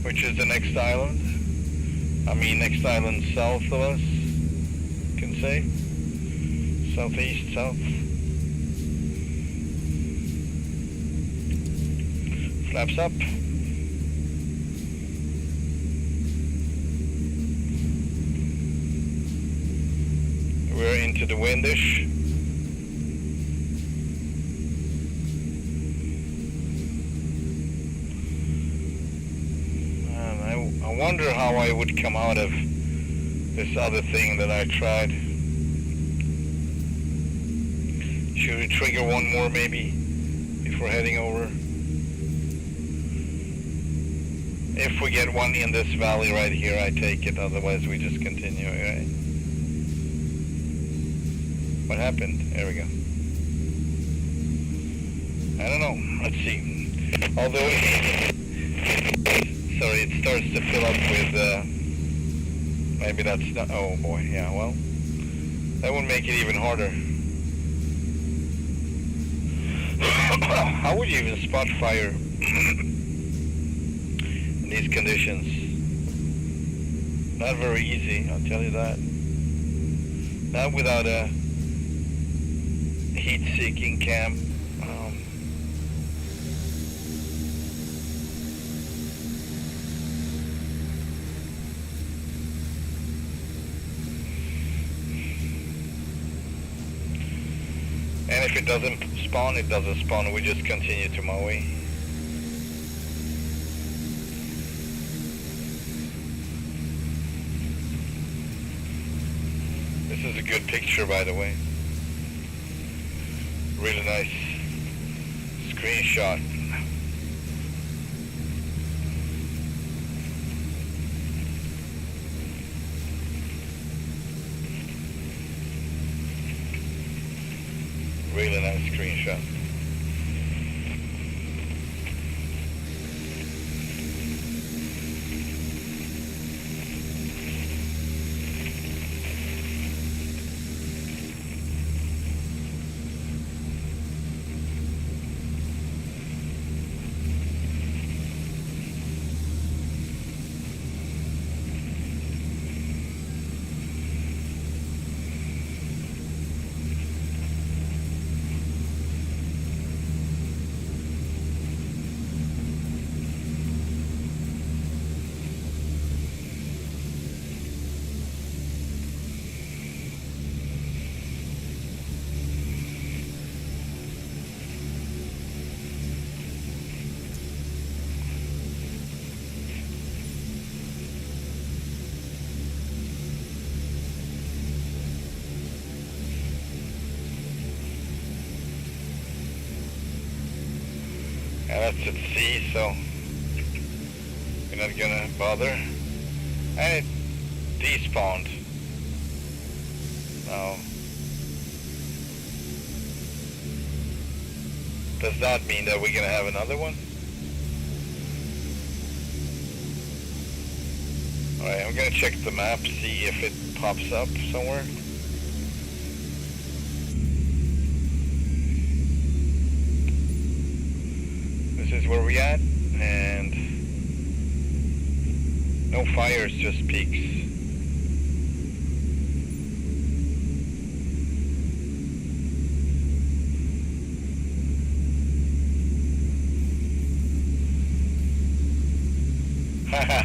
S2: which is the next island. I mean, next island south of us, you can say. Southeast, south. Flaps up. We're into the windish. I wonder how I would come out of this other thing that I tried. Should we trigger one more maybe before heading over? If we get one in this valley right here, I take it. Otherwise, we just continue, right? What happened? There we go. I don't know. Let's see. Although, sorry, it starts to fill up with, maybe that's not, oh boy, yeah, well, that would make it even harder. How would you even spot fire in these conditions? Not very easy, I'll tell you that. Not without a heat-seeking cam. And if it doesn't spawn, it doesn't spawn. We just continue to Maui. This is a good picture, by the way. Really nice screenshot. Really nice screenshot.
S1: That's at sea, so we're not gonna bother. And it despawned. Now, does that mean that we're gonna have another one? Alright, I'm gonna check the map, see if it pops up somewhere. This is where we at, and no fires, just peaks.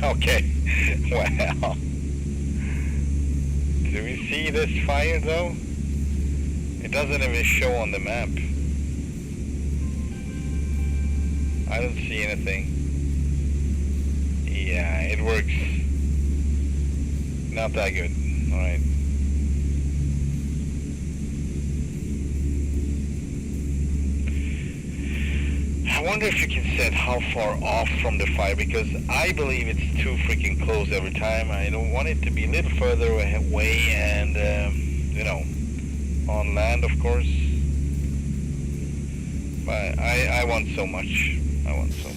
S1: Okay, well, do we see this fire though? It doesn't even show on the map. I don't see anything. Yeah, it works. Not that good. Alright. I wonder if you can set how far off from the fire, because I believe it's too freaking close every time. I don't want it to be a little further away and, you know, on land, of course. But I want so much. I want so much.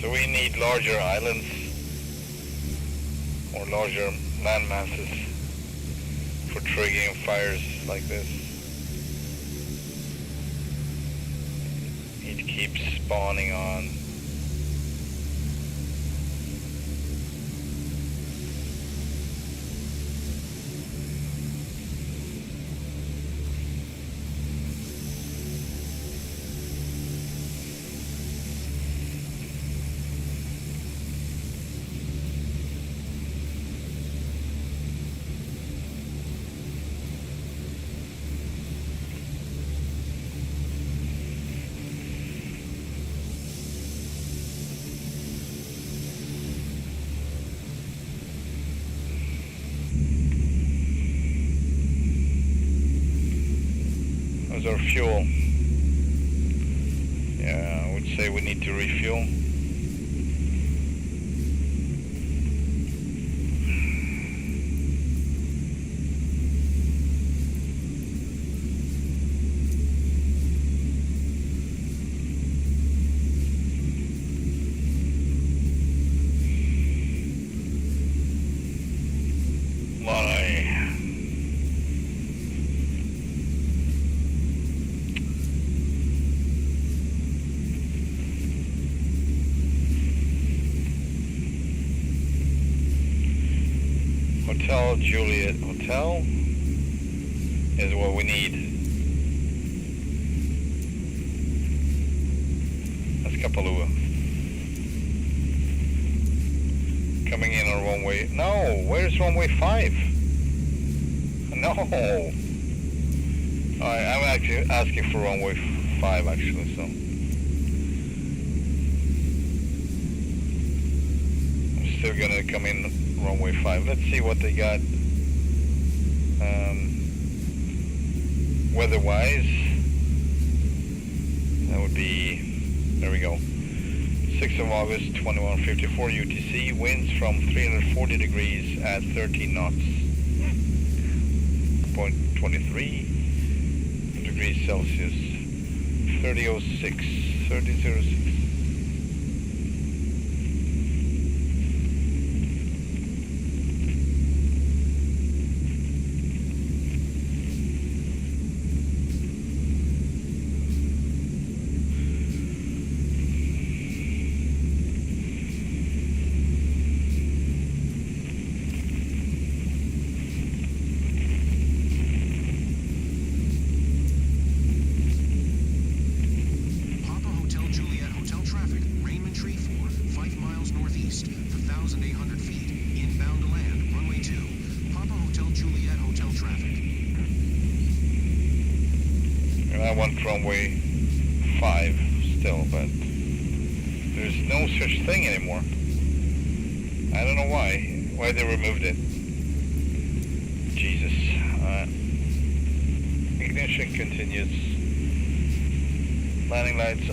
S1: So we need larger islands or larger land masses for triggering fires like this. It keeps spawning on. Our fuel. Yeah, I would say we need to refuel. Hotel Juliet Hotel is what we need. That's Kapalua. Coming in on runway. No, where's runway 5? No. Alright, I'm actually asking for runway 5 actually, so. I'm still gonna come in runway 5. Let's see what they got weather-wise. That would be, there we go, 6th of August, 2154 UTC, winds from 340 degrees at 13 knots, 0.23 degrees Celsius, 3006.
S3: 2,800 feet. Inbound to land, runway 2. Papa Hotel Juliet Hotel traffic.
S2: And I want runway 5 still, but there's no such thing anymore. I don't know why they removed it. Jesus. Ignition continues. Landing lights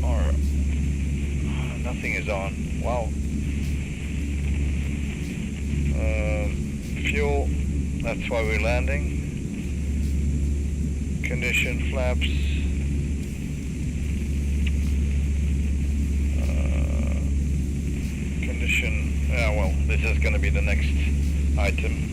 S2: are... nothing is on. Wow. Fuel, that's why we're landing. Condition flaps. Condition, yeah, well, this is going to be the next item.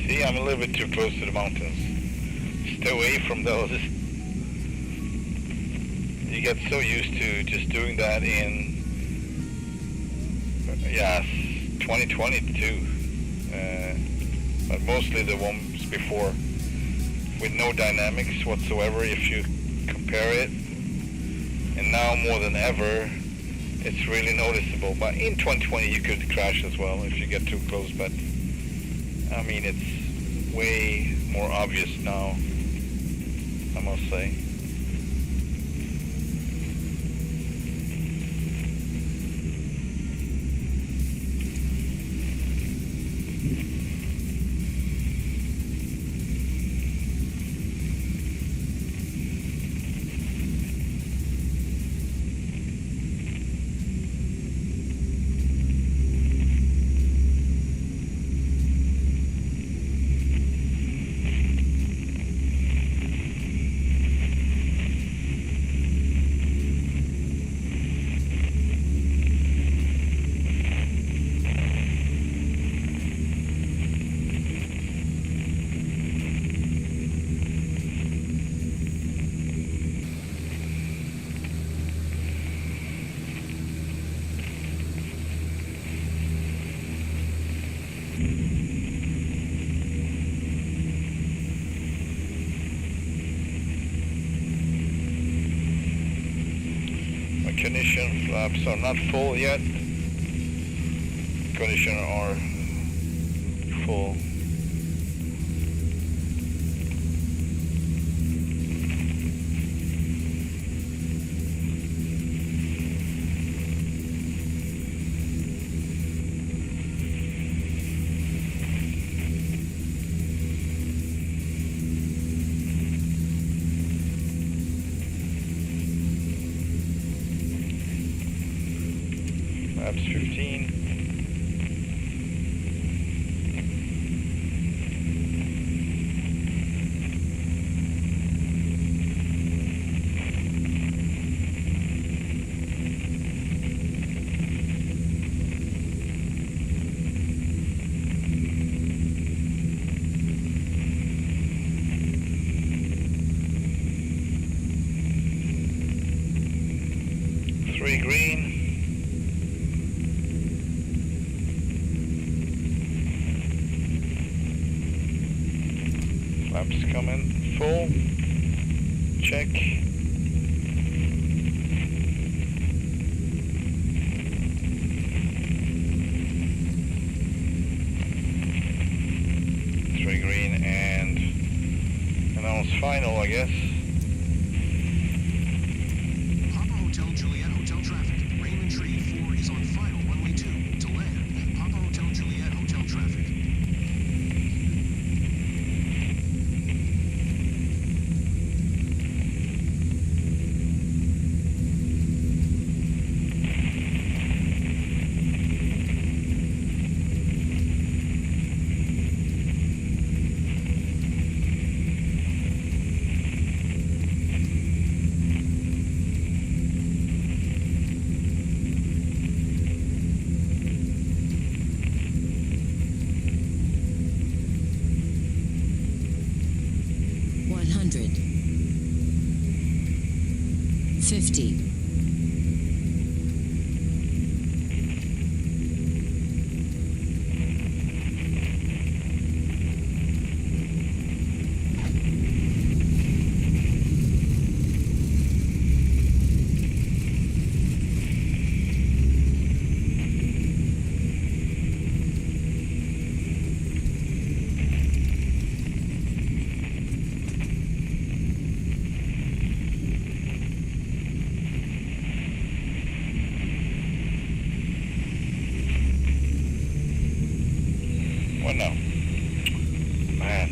S2: See, I'm a little bit too close to the mountains. Stay away from those. You get so used to just doing that in, 2022. But mostly the ones before, with no dynamics whatsoever if you compare it. And now more than ever, it's really noticeable. But in 2020 you could crash as well if you get too close, but I mean, it's way more obvious now, I must say. Condition flaps are not full yet. Condition are full. Flaps 15. Green. Flaps coming full. check. Three green and announce final, I guess.
S3: Papa Hotel Juliet Hotel traffic. Raymond Tree 4 is on final runway 2 to land. Papa Hotel Juliet Hotel traffic.
S5: $100, $50,
S2: What now? Man.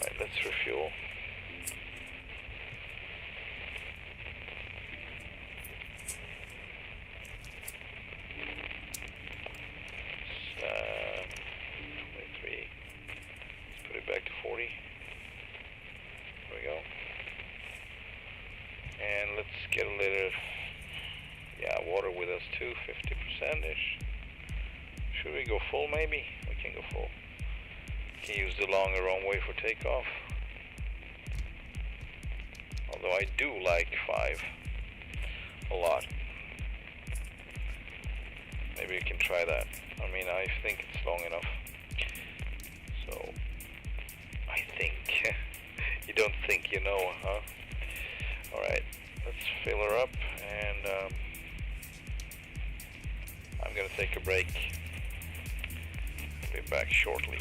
S2: Right, let's refuel. Back to 40. There we go. And let's get a little, water with us too, 50%-ish. Should we go full maybe? We can go full. Can use the longer runway for takeoff. Although I do like 5 a lot. Maybe we can try that. I mean, I think it's long enough. So, I think. You don't think you know, huh? Alright, let's fill her up, and I'm gonna take a break. I'll be back shortly.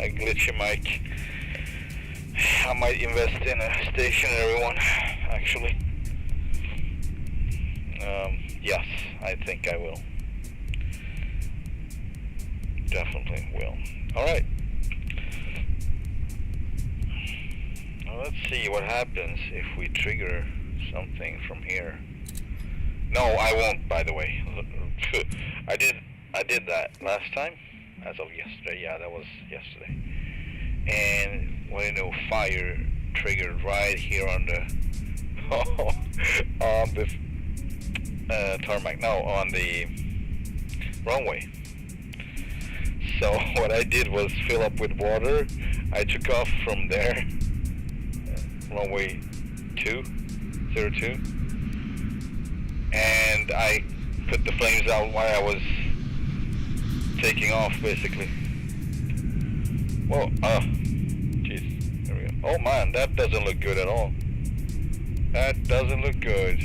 S2: a glitchy mic. I might invest in a stationary one, actually. Yes, I think I will. Definitely will. Alright. Now let's see what happens if we trigger something from here. No, I won't, by the way. I did that last time, as of yesterday. Yeah, that was yesterday. And what do you know, fire triggered right here on the on the tarmac. No, on the runway. So what I did was fill up with water. I took off from there, runway 02, and I put the flames out while I was taking off, basically. Well, jeez, there we go. Oh man, that doesn't look good at all. That doesn't look good.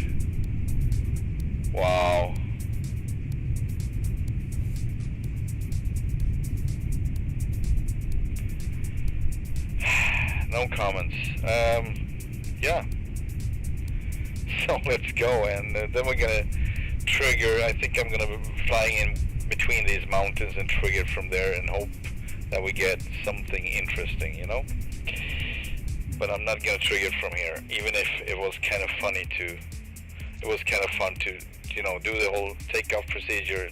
S2: Wow. No comments. Yeah. So let's go, and then we're gonna trigger. I think I'm gonna be flying in between these mountains and trigger from there and hope that we get something interesting, you know? But I'm not gonna trigger from here, even if it was kind of funny to, it was kind of fun to, you know, do the whole takeoff procedure,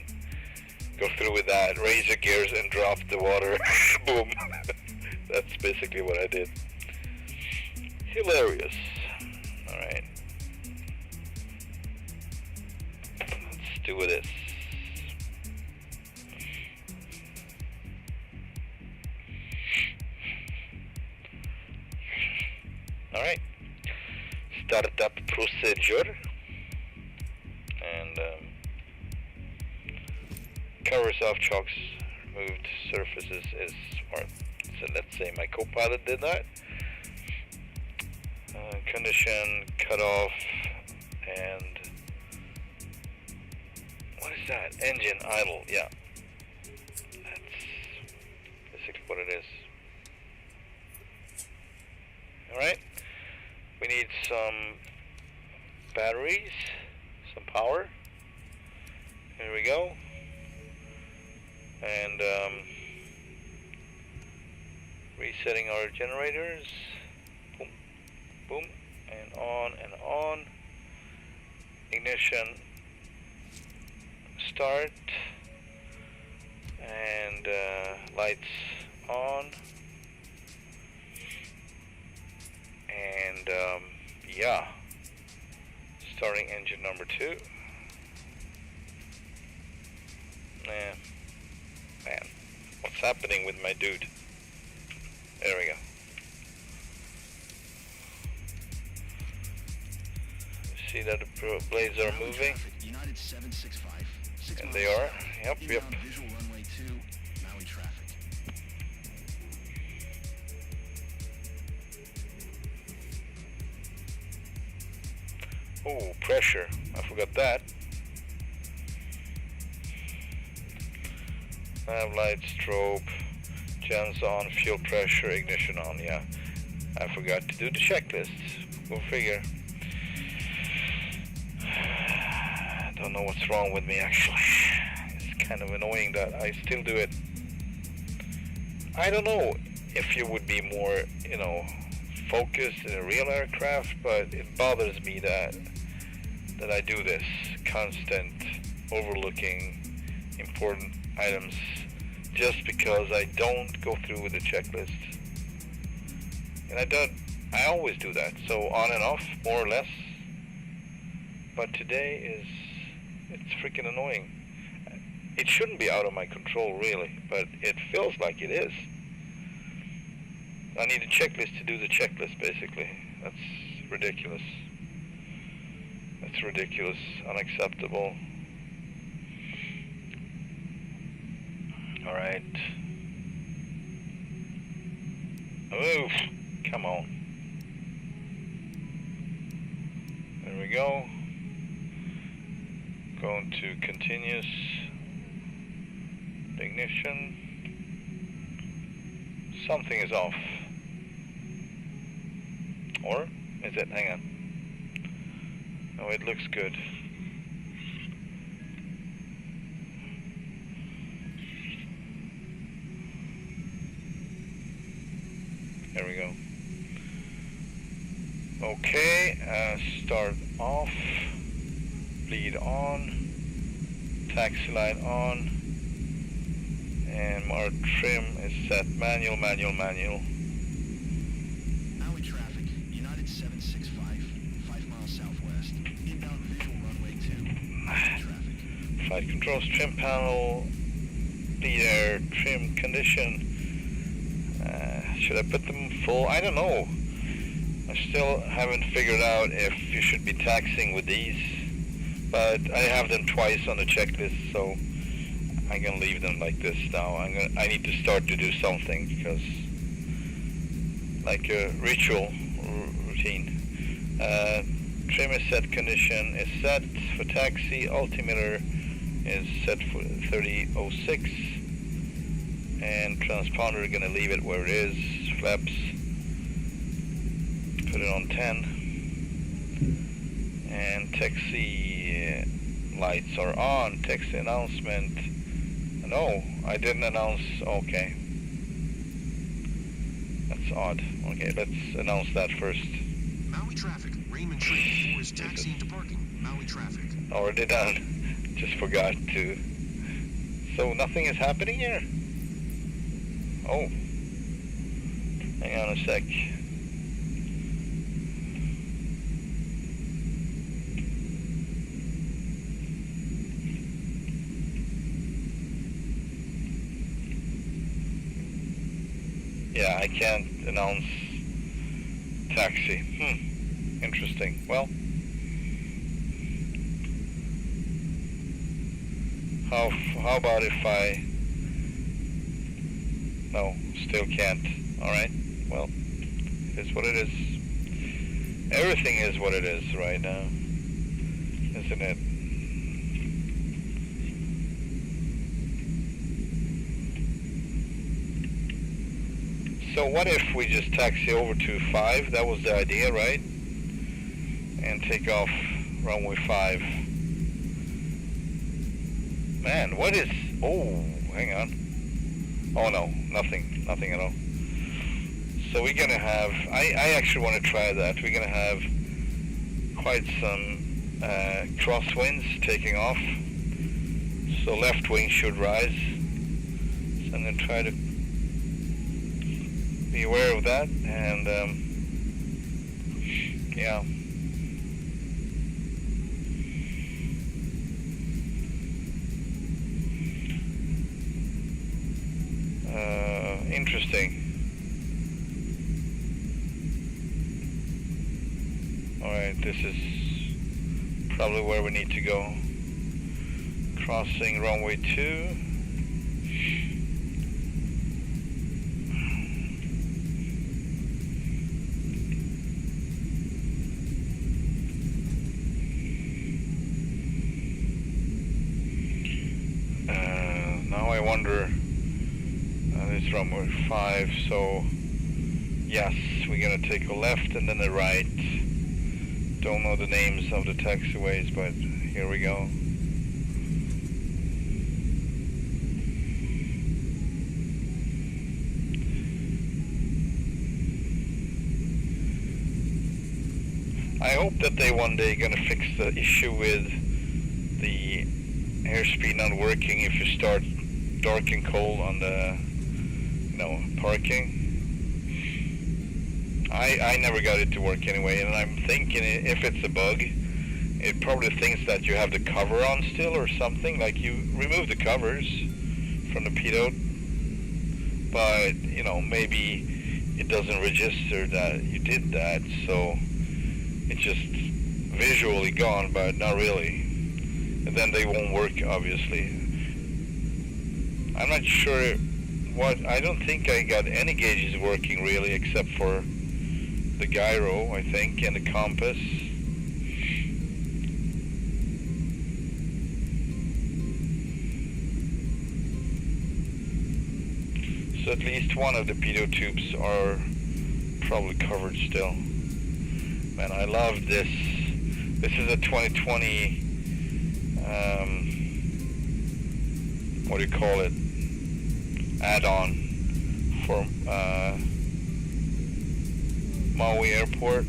S2: go through with that, raise your gears and drop the water, boom. That's basically what I did. Hilarious. Alright. Let's do this. Alright. Start up procedure. And covers off chocks, removed surfaces is smart. So let's say my co-pilot did that. Condition, cut off, and what is that? Engine idle, yeah. That's basically what it is. Alright, we need some batteries, some power. Here we go. And resetting our generators. Boom, boom, and on. Ignition, start, and lights on. And yeah, starting engine number 2. Man, what's happening with my dude? There we go. See that the blades are moving?
S3: United 765.
S2: And they are. Yep.
S3: Visual runway 2, Maui traffic.
S2: Oh, pressure. I forgot that. Nav light, strobe, gens on, fuel pressure, ignition on. Yeah, I forgot to do the checklist. Go figure. I don't know what's wrong with me, actually. It's kind of annoying that I still do it. I don't know if you would be more, you know, focused in a real aircraft, but it bothers me that I do this constant overlooking important items just because I don't go through with the checklist. And I always do that, so on and off, more or less. But today it's freaking annoying. It shouldn't be out of my control, really, but it feels like it is. I need a checklist to do the checklist, basically. That's ridiculous. That's ridiculous, unacceptable. Alright. Move! Come on. There we go. Going to continuous ignition. Something is off. Or is it? Hang on. Oh, it looks good. There we go. Okay, start off, bleed on, taxi light on, and our trim is set manual.
S3: Maui traffic, United 765, 5 miles southwest. Inbound visual runway 2. Maui traffic.
S2: Flight controls, trim panel, bleed air, trim condition. Should I put them full? I don't know. I still haven't figured out if you should be taxing with these, but I have them twice on the checklist, so I'm gonna leave them like this now. I need to start to do something, because like a ritual routine. Trim is set, condition is set for taxi, altimeter is set for 3006, and transponder gonna leave it where it is, flaps, put it on 10, and taxi lights are on, taxi announcement. No, I didn't announce. Okay, that's odd. Okay, let's announce that first.
S3: Maui traffic, Raymond Tree 4 is taxiing to parking. Maui traffic.
S2: Already done. Just forgot to. So nothing is happening here? Oh. Hang on a sec. Yeah, I can't announce taxi. Interesting. Well, how about if I... No, still can't. Alright, well, it is what it is. Everything is what it is right now, isn't it? So what if we just taxi over to 5? That was the idea, right? And take off runway 5. Man, what is... Oh, hang on. Oh no, nothing at all. So we're gonna have... I actually want to try that. We're gonna have quite some crosswinds taking off. So left wing should rise. So I'm gonna try to be aware of that, and yeah. Interesting. Alright, this is probably where we need to go. Crossing runway 2. Now I wonder, this is runway 5, so yes, we're gonna take a left and then a right. Don't know the names of the taxiways, but here we go. I hope that they one day gonna fix the issue with the airspeed not working if you start dark and cold on the, parking. I never got it to work anyway, and I'm thinking if it's a bug, it probably thinks that you have the cover on still or something, like you remove the covers from the pitot, but, maybe it doesn't register that you did that, so it's just visually gone, but not really. And then they won't work, obviously. I'm not sure I don't think I got any gauges working really, except for the gyro, I think, and the compass. So at least one of the pitot tubes are probably covered still. Man, I love this. This is a 2020, what do you call it? Add-on for Maui Airport.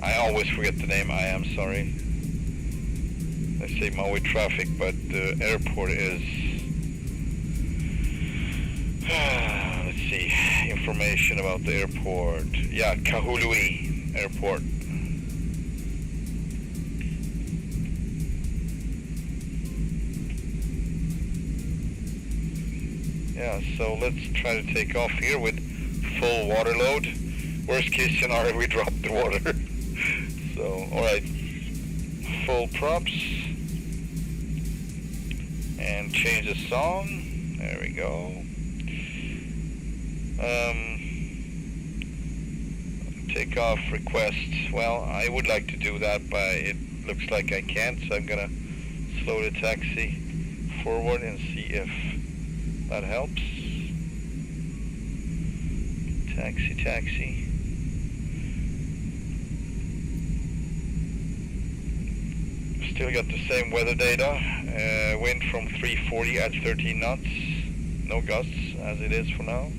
S2: I always forget the name. I am sorry. I say Maui traffic, but the airport is. Let's see. Information about the airport. Yeah, Kahului Airport. Yeah, so let's try to take off here with full water load. Worst case scenario, we drop the water. So, alright, full props. And change the song. There we go. Takeoff requests. Well, I would like to do that, but it looks like I can't, so I'm gonna slow the taxi forward and see if that helps. Taxi. Still got the same weather data. Wind from 340 at 13 knots. No gusts as it is for now.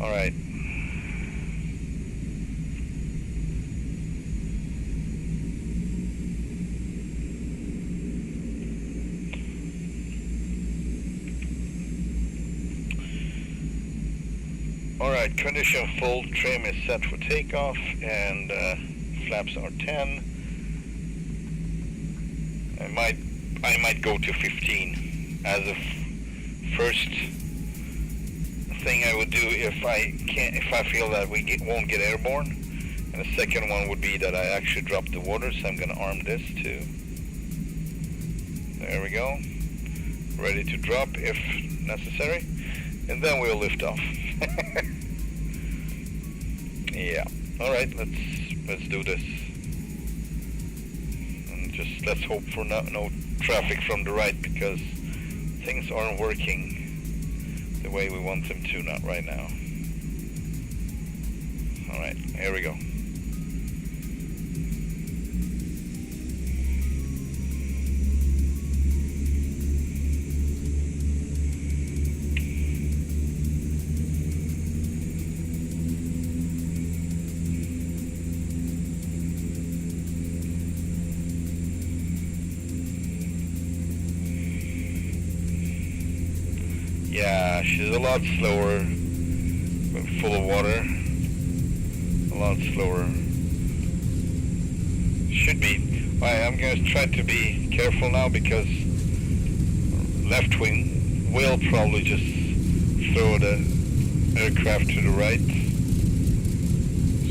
S2: All right. Alright, condition full, trim is set for takeoff, and flaps are 10. I might go to 15 as a first thing I would do if I feel that we won't get airborne. And the second one would be that I actually drop the water, so I'm gonna arm this too. There we go. Ready to drop if necessary, and then we'll lift off. Yeah. All right. Let's do this. And just let's hope for no traffic from the right, because things aren't working the way we want them to, not right now. All right. Here we go. Yeah, she's a lot slower, but full of water. A lot slower. Should be. Alright, I'm going to try to be careful now, because left wing will probably just throw the aircraft to the right.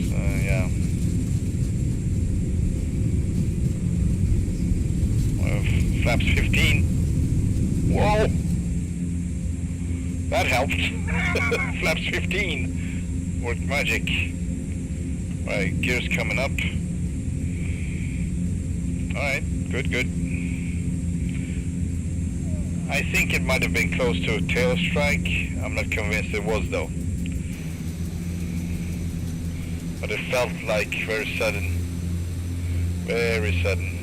S2: So, yeah. Flaps 15. Whoa! That helped. Flaps 15. Worked magic. Alright, gears coming up. Alright, good. I think it might have been close to a tail strike. I'm not convinced it was though. But it felt like very sudden. Very sudden.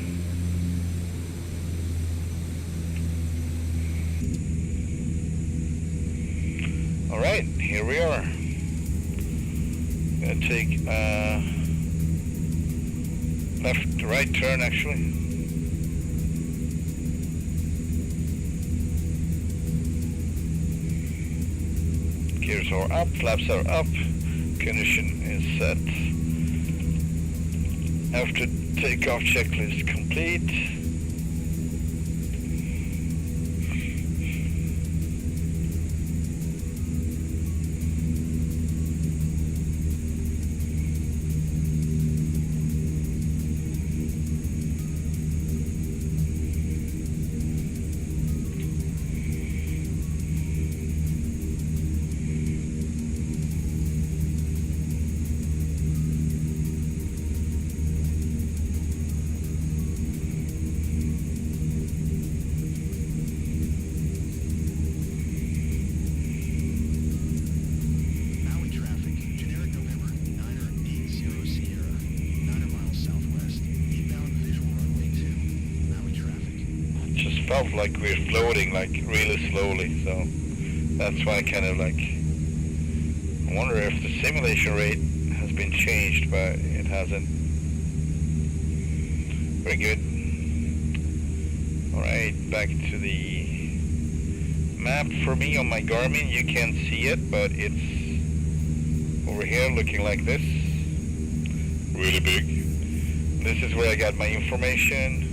S2: Alright, here we are. Gonna take right turn actually. Gears are up, flaps are up, condition is set. After takeoff checklist complete. felt like we're floating like really slowly, so that's why I kind of like wonder if the simulation rate has been changed, but it hasn't. Very good. Alright, back to the map for me on my Garmin. You can't see it, but it's over here looking like this. Really big. This is where I got my information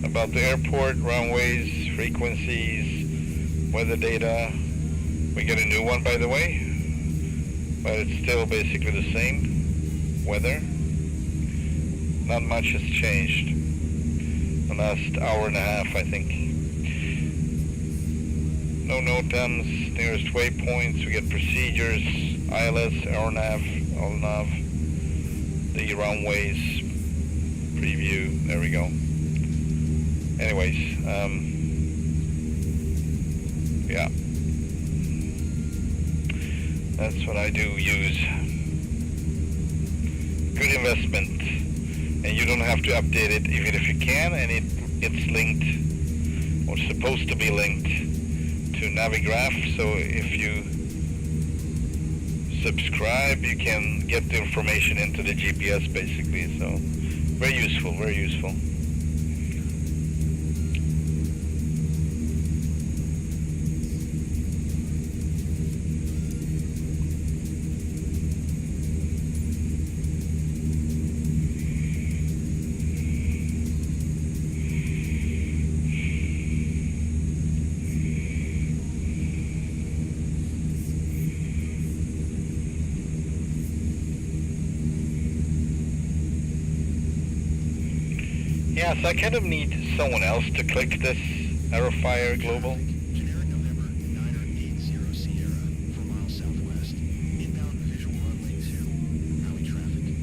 S2: about the airport, runways, frequencies, weather data. We get a new one, by the way, but it's still basically the same weather. Not much has changed the last hour and a half, I think. No NOTAMs, nearest waypoints. We get procedures, ILS, AeroNav, LNAV, the runways, preview. There we go. Anyways, yeah, that's what I do use. Good investment, and you don't have to update it even if you can, and it's linked, or supposed to be linked, to Navigraph, so if you subscribe you can get the information into the GPS basically, so very useful, very useful. Yeah, so I kind of need someone else to click this Aero Fire Global.
S3: Generic November 980 Sierra, 4 miles southwest. Inbound visual runway 2, highway traffic.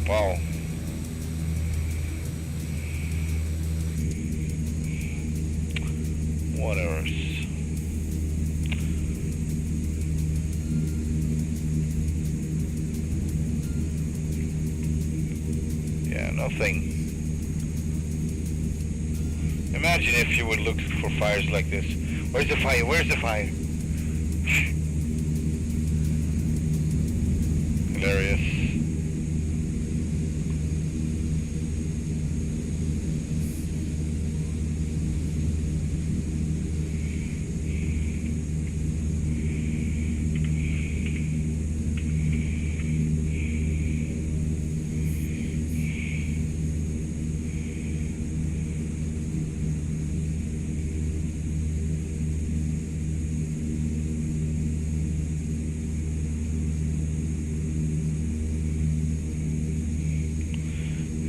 S2: Wow. What errors? Yeah, nothing. Imagine if you would look for fires like this. Where's the fire? Where's the fire? Hilarious.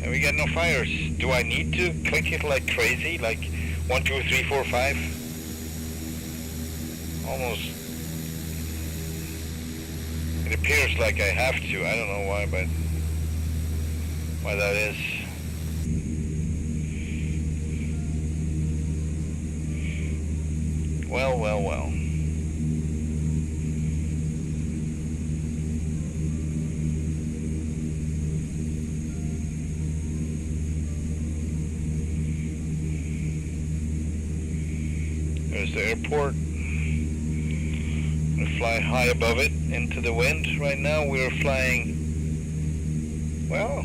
S2: We got no fires. Do I need to click it like crazy? Like 1, 2, 3, 4, 5? Almost. It appears like I have to. I don't know why, but why that is. Well, well, well. There's the airport. We fly high above it into the wind. Right now we're flying, well,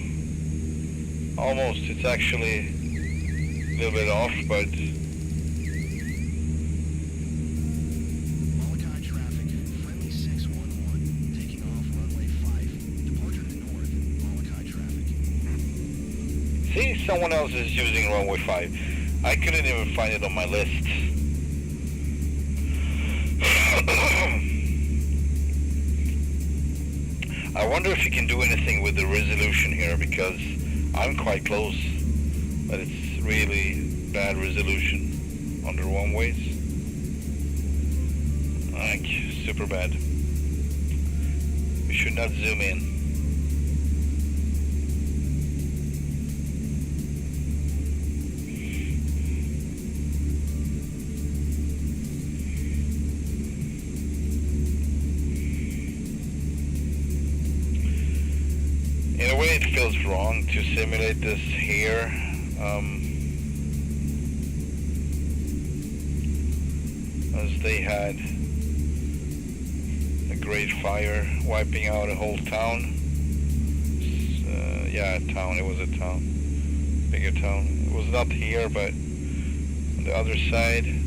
S2: almost. It's actually a little bit off, but
S3: Molokai traffic, friendly 611, taking off runway 5, departure to north, Molokai traffic.
S2: see, someone else is using runway 5. I couldn't even find it on my list. I wonder if you can do anything with the resolution here, because I'm quite close, but it's really bad resolution under one ways. Like, super bad. We should not zoom in. In a way, it feels wrong to simulate this here. As they had a great fire wiping out a whole town. Yeah, a town. It was a town. Bigger town. It was not here, but on the other side.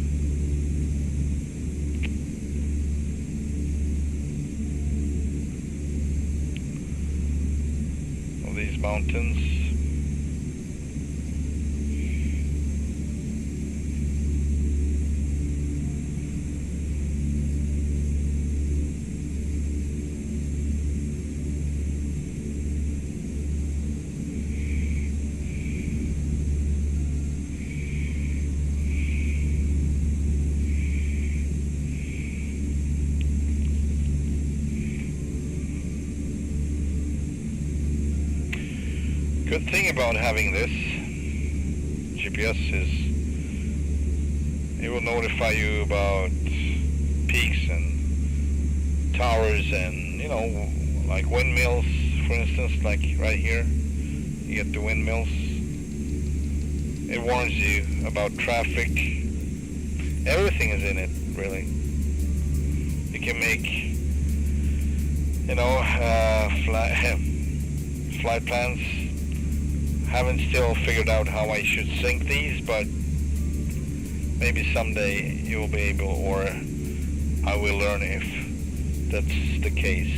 S2: These mountains. Good thing about having this GPS is it will notify you about peaks and towers and, you know, like windmills, for instance, like right here. You get the windmills. It warns you about traffic. Everything is in it, really. You can make, you know, flight plans. Haven't still figured out how I should sync these, but maybe someday you'll be able, or I will learn if that's the case.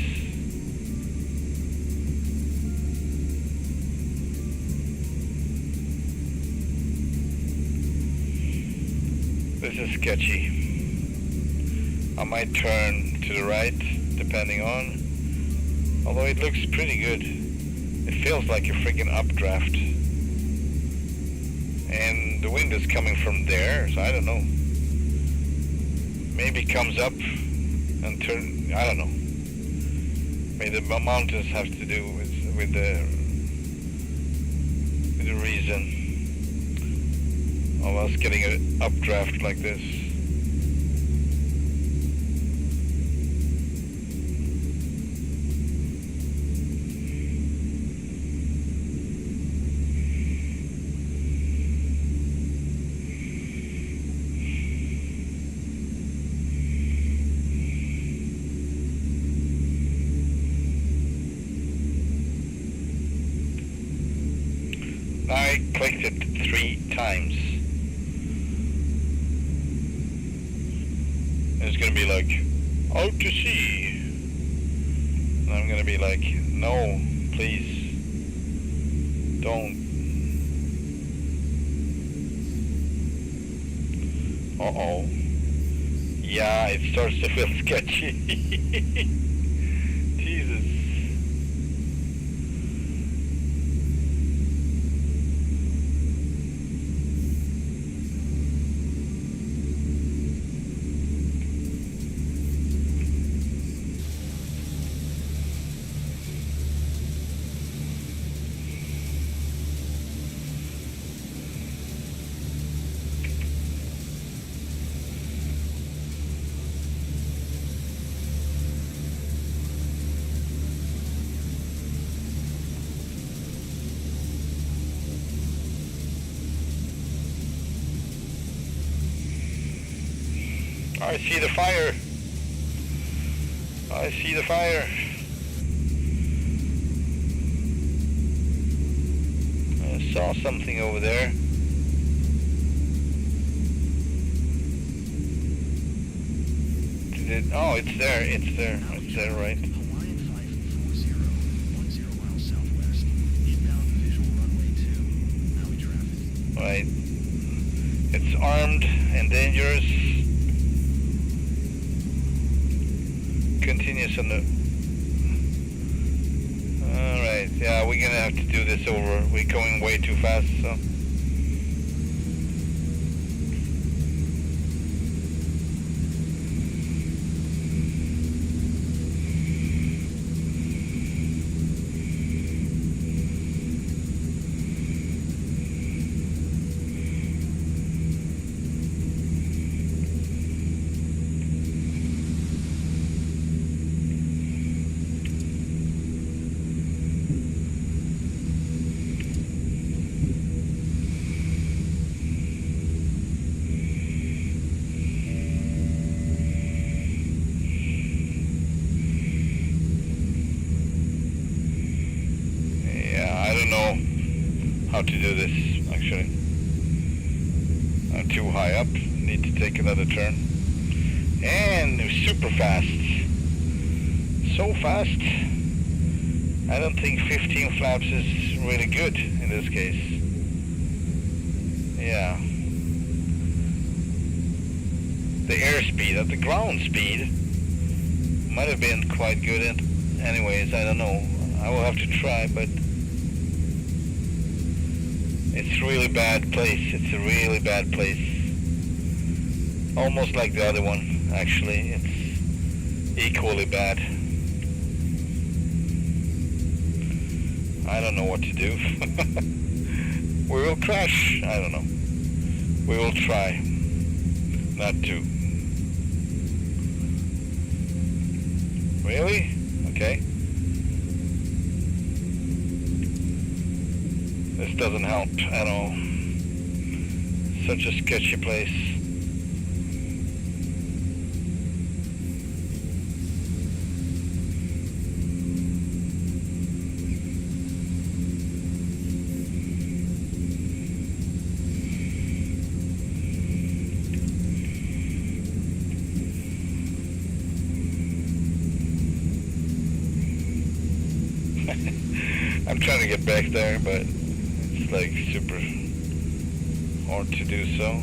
S2: This is sketchy. I might turn to the right, depending on, although it looks pretty good. It feels like a freaking updraft. And the wind is coming from there, so I don't know. Maybe it comes up and turn, I don't know. Maybe the mountains have to do with the reason of us getting an updraft like this. I clicked it 3 times. It's gonna be like, out to sea. And I'm gonna be like, no, please, don't. Uh-oh. Yeah, it starts to feel sketchy. Jesus. I see the fire. I see the fire. I saw something over there. Did it? Oh, it's there. It's there. It's there, right?
S3: Hawaiian 540, 10 miles southwest. Inbound visual runway 2. Maui traffic.
S2: Right. It's armed and dangerous. Continues on the Yeah, we're gonna have to do this over. We're going way too fast, so. How to do this, actually. I'm too high up, need to take another turn. And super fast. So fast. I don't think 15 flaps is really good in this case. Yeah. The airspeed at the ground speed might have been quite good. Anyways, I don't know. I will have to try, but it's really bad place. It's a really bad place. Almost like the other one, actually. It's equally bad. I don't know what to do. We will crash. I don't know. We will try not to. Really? Okay. This doesn't help at all. Such a sketchy place. I'm trying to get back there, but it's like super hard to do so.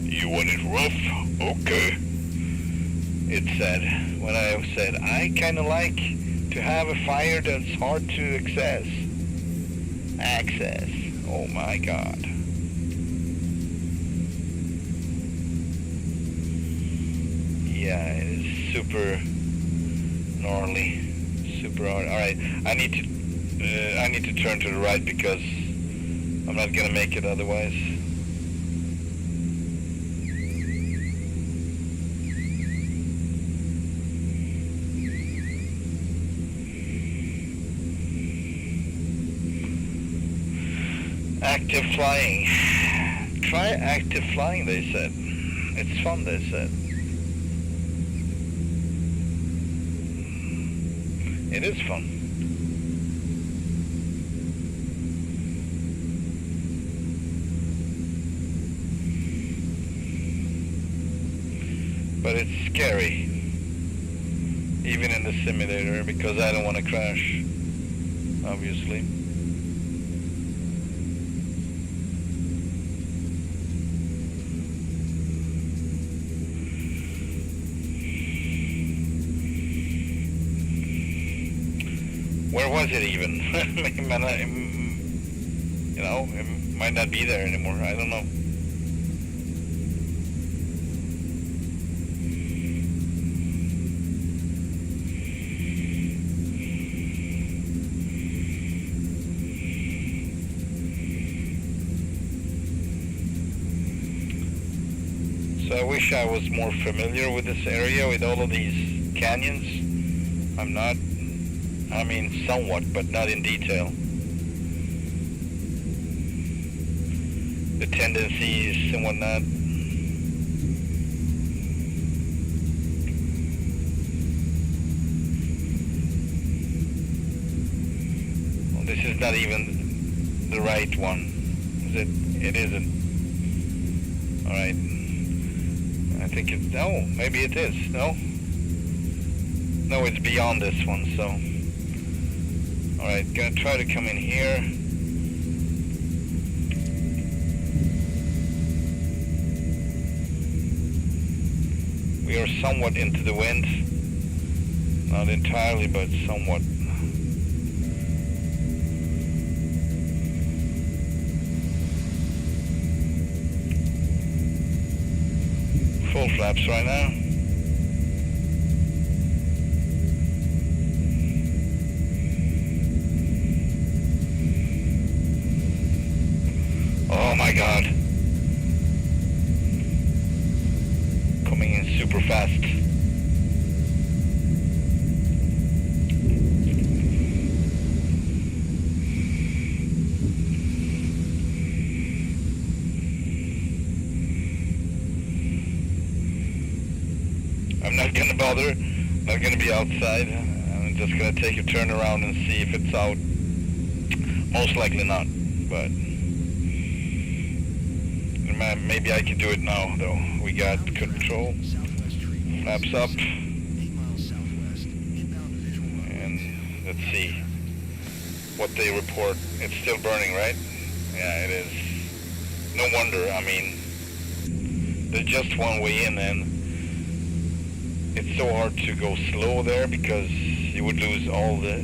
S2: You want it rough? Okay. It said, when I said, I kind of like to have a fire that's hard to access. Oh my God. Yeah, it is super gnarly, super hard. All right, I need to turn to the right because I'm not gonna make it otherwise. Active flying. Try active flying, they said. It's fun, they said. It is fun. But it's scary. Even in the simulator, because I don't want to crash, obviously. Where was it even? You know, it might not be there anymore. I don't know. So I wish I was more familiar with this area, with all of these canyons. I'm not. I mean, somewhat, but not in detail. The tendencies and whatnot. Well, this is not even the right one, is it? It isn't. All right. I think it's, no, maybe it is. No? No, it's beyond this one, so. Alright, gonna try to come in here. We are somewhat into the wind. Not entirely, but somewhat. Full flaps right now. Oh my god. Coming in super fast. I'm not gonna bother. Not gonna be outside. I'm just gonna take a turn around and see if it's out. Most likely not, but maybe I can do it now though. We got control. Flaps up. And let's see what they report. It's still burning, right? Yeah, it is. No wonder. I mean, there's just one way in, and it's so hard to go slow there because you would lose all the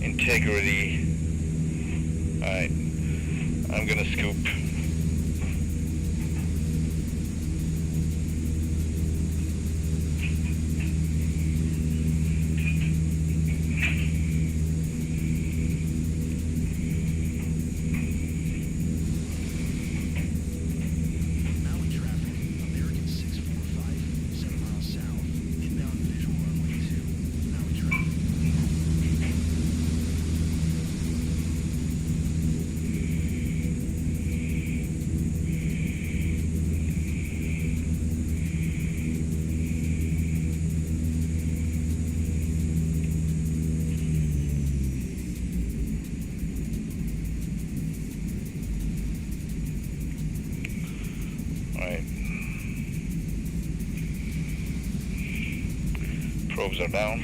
S2: integrity. Alright, I'm gonna scoop. Probes are down.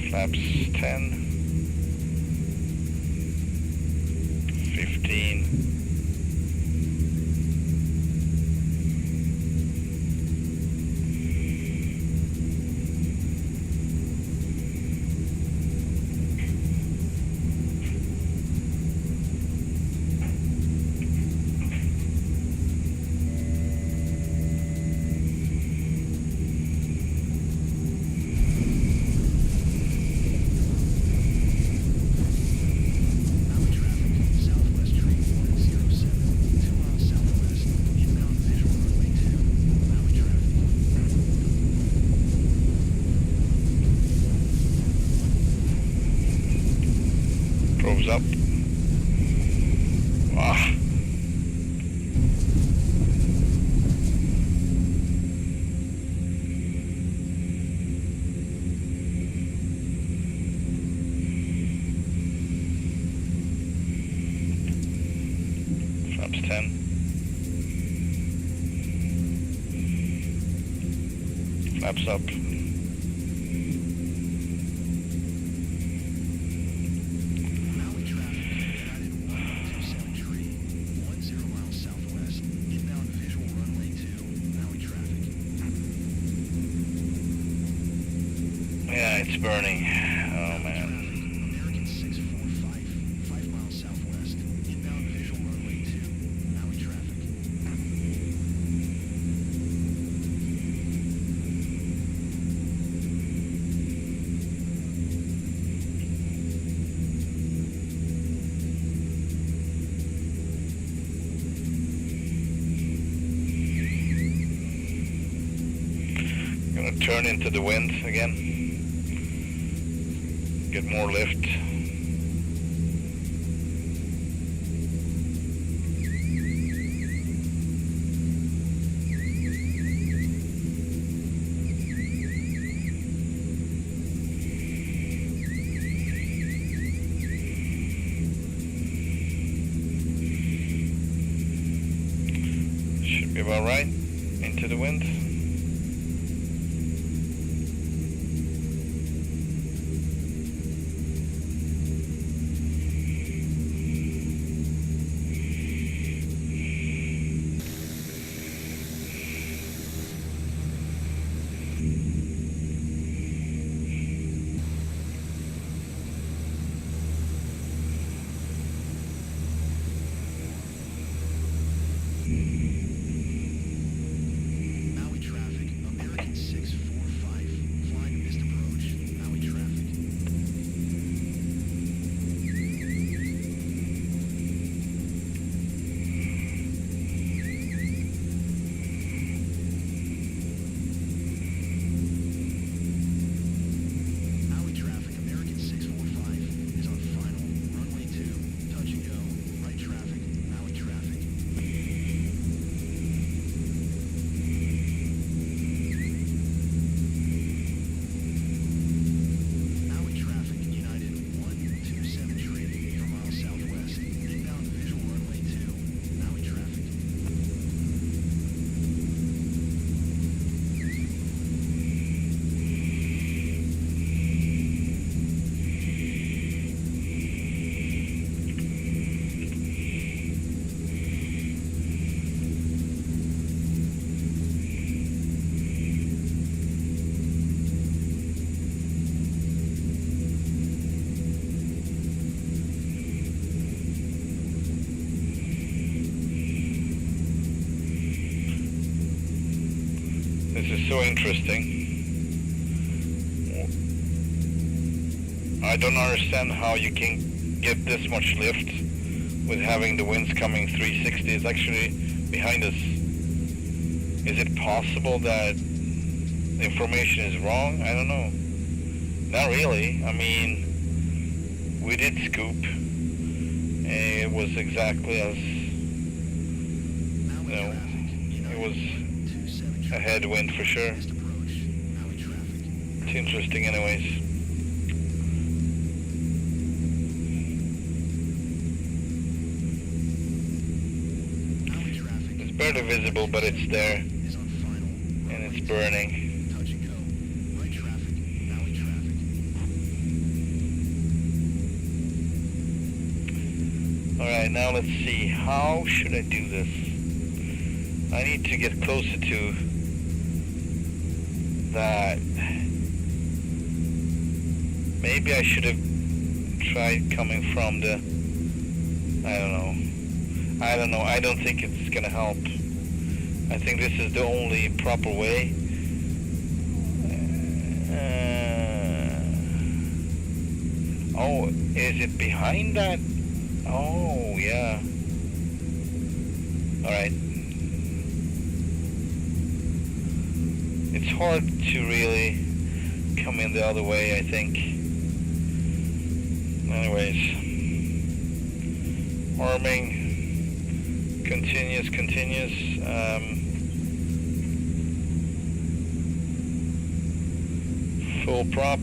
S2: Flaps 10, 15. Probes up. Ah. Flaps 10. Flaps up. Yeah, it's burning. Oh man.
S3: American 645, 5 miles southwest. Inbound visual runway 2. Maui traffic.
S2: Gonna turn into the wind again. Get more lift.
S1: about right into the wind.
S3: Maui traffic, American 645, flying missed approach, Maui traffic. Maui traffic, American 645 is on final, runway 2, touch and go, right traffic, Maui traffic. Maui traffic, United 127 trading 4 miles southwest, inbound visual runway 2, Maui traffic.
S1: This is so interesting. I don't understand how you can get this much lift with having the winds coming 360. It's actually behind us. Is it possible that the information is wrong? I don't know. Not really. I mean, we did scoop. It was exactly as,
S3: Maui traffic,
S1: it was
S3: 127
S1: a headwind for sure.
S3: missed approach, Maui traffic.
S1: It's interesting anyways.
S3: Maui traffic
S1: It's barely visible, but it's there,
S3: is on final,
S1: and it's burning.
S3: touch and go, right traffic, Maui traffic.
S1: Alright, now let's see. How should I do this? I need to get closer to that. Maybe I should have tried coming from the... I don't know. I don't think it's gonna help. I think this is the only proper way. Oh, is it behind that? Oh, yeah. Alright. It's hard to really come in the other way, I think. Anyways. Arming. Continuous. Full prop.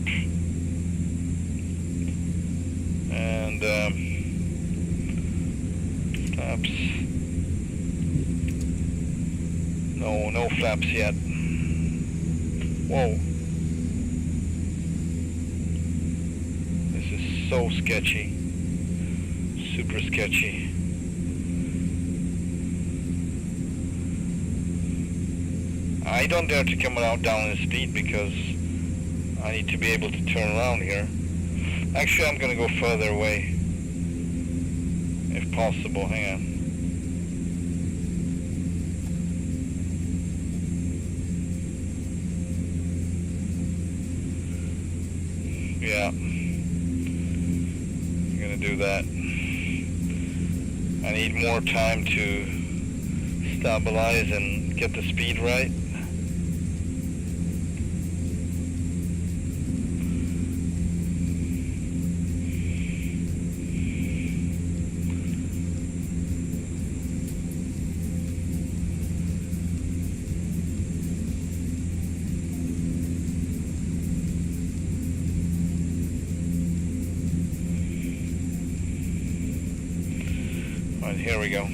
S1: And flaps. No flaps yet. Whoa. This is so sketchy. Super sketchy. I don't dare to come out down in speed because I need to be able to turn around here. Actually, I'm gonna go further away. If possible, hang on. Yeah. I'm gonna do that. I need more time to stabilize and get the speed right. Here we go.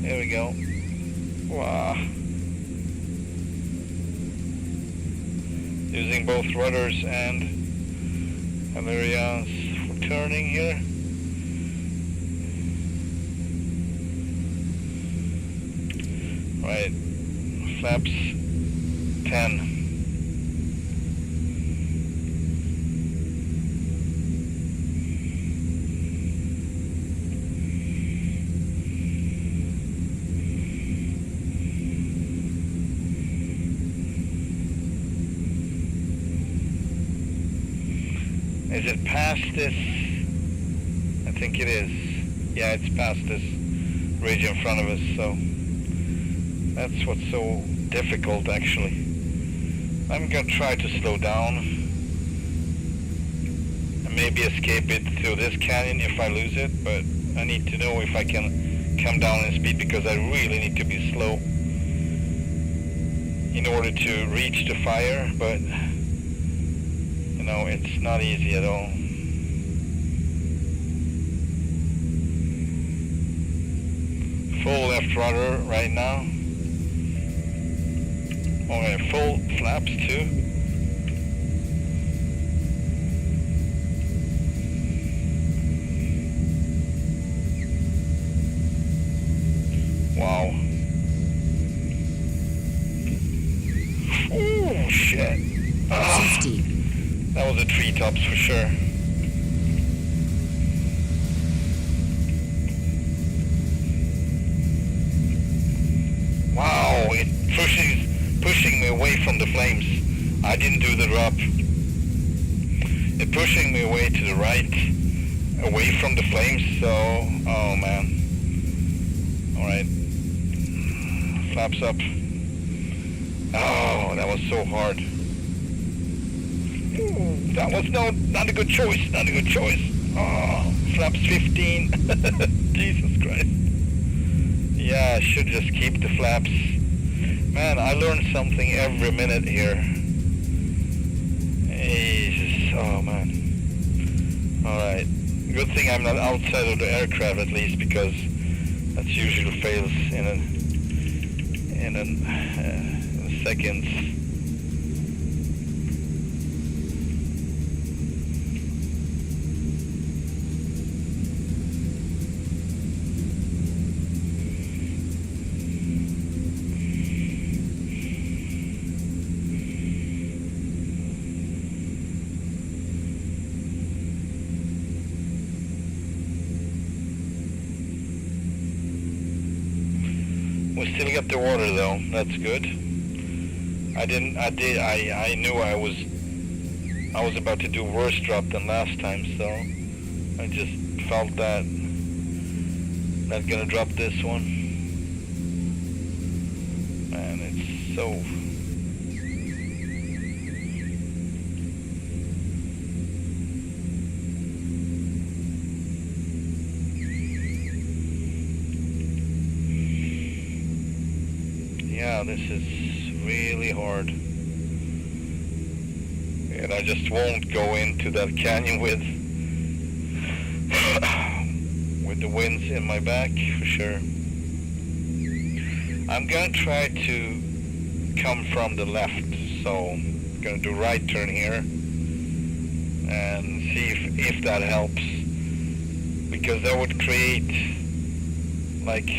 S2: Here we go. Wow. Using both rudders and Amerias for turning here. Right, flaps 10. Is it past this? I think it is. Yeah, it's past this ridge in front of us, so that's what's so difficult actually. I'm gonna try to slow down and maybe escape it through this canyon if I lose it, but I need to know if I can come down in speed because I really need to be slow in order to reach the fire, but you know, it's not easy at all. Full left rudder right now. Okay, full flaps too. Wow. Oh shit.
S5: 50.
S2: That was the treetops for sure. Wow, it pushing me away from the flames. I didn't do the drop. It pushing me away to the right, away from the flames, so, oh man. Alright. Flaps up. Oh, that was so hard. That was not a good choice, not a good choice. Oh, flaps 15. Jesus Christ. Yeah, I should just keep the flaps. Man, I learn something every minute here. Jesus, oh man. Alright. Good thing I'm not outside of the aircraft at least, because that usually fails in seconds. We still got the water though, that's good. I knew I was about to do worse drop than last time, so I just felt that not gonna drop this one. Man, it's so this is really hard. And I just won't go into that canyon with the winds in my back, for sure. I'm gonna try to come from the left, so I'm gonna do right turn here and see if that helps, because that would create, like,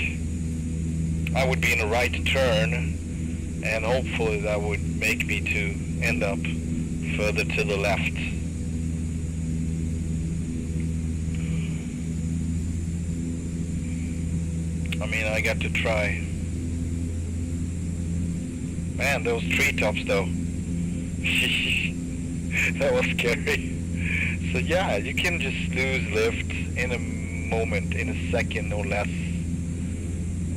S2: I would be in a right turn, and hopefully that would make me to end up further to the left. I mean, I got to try. Man, those treetops though. That was scary. So yeah, you can just lose lift in a moment, in a second or less.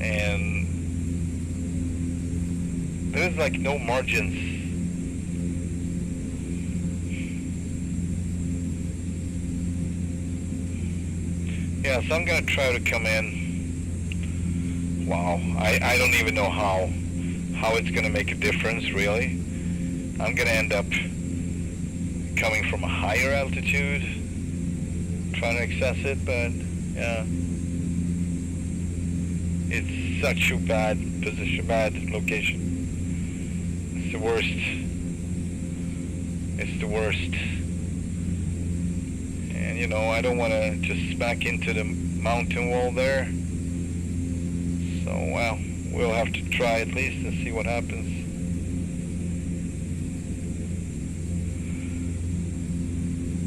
S2: And there's like no margins. Yeah, so I'm gonna try to come in. Wow, I don't even know how it's gonna make a difference really. I'm gonna end up coming from a higher altitude, trying to access it, but yeah.
S1: It's such a bad position, bad location. It's the worst. It's the worst. And you know, I don't want to just smack into the mountain wall there. So, well, we'll have to try at least and see what happens.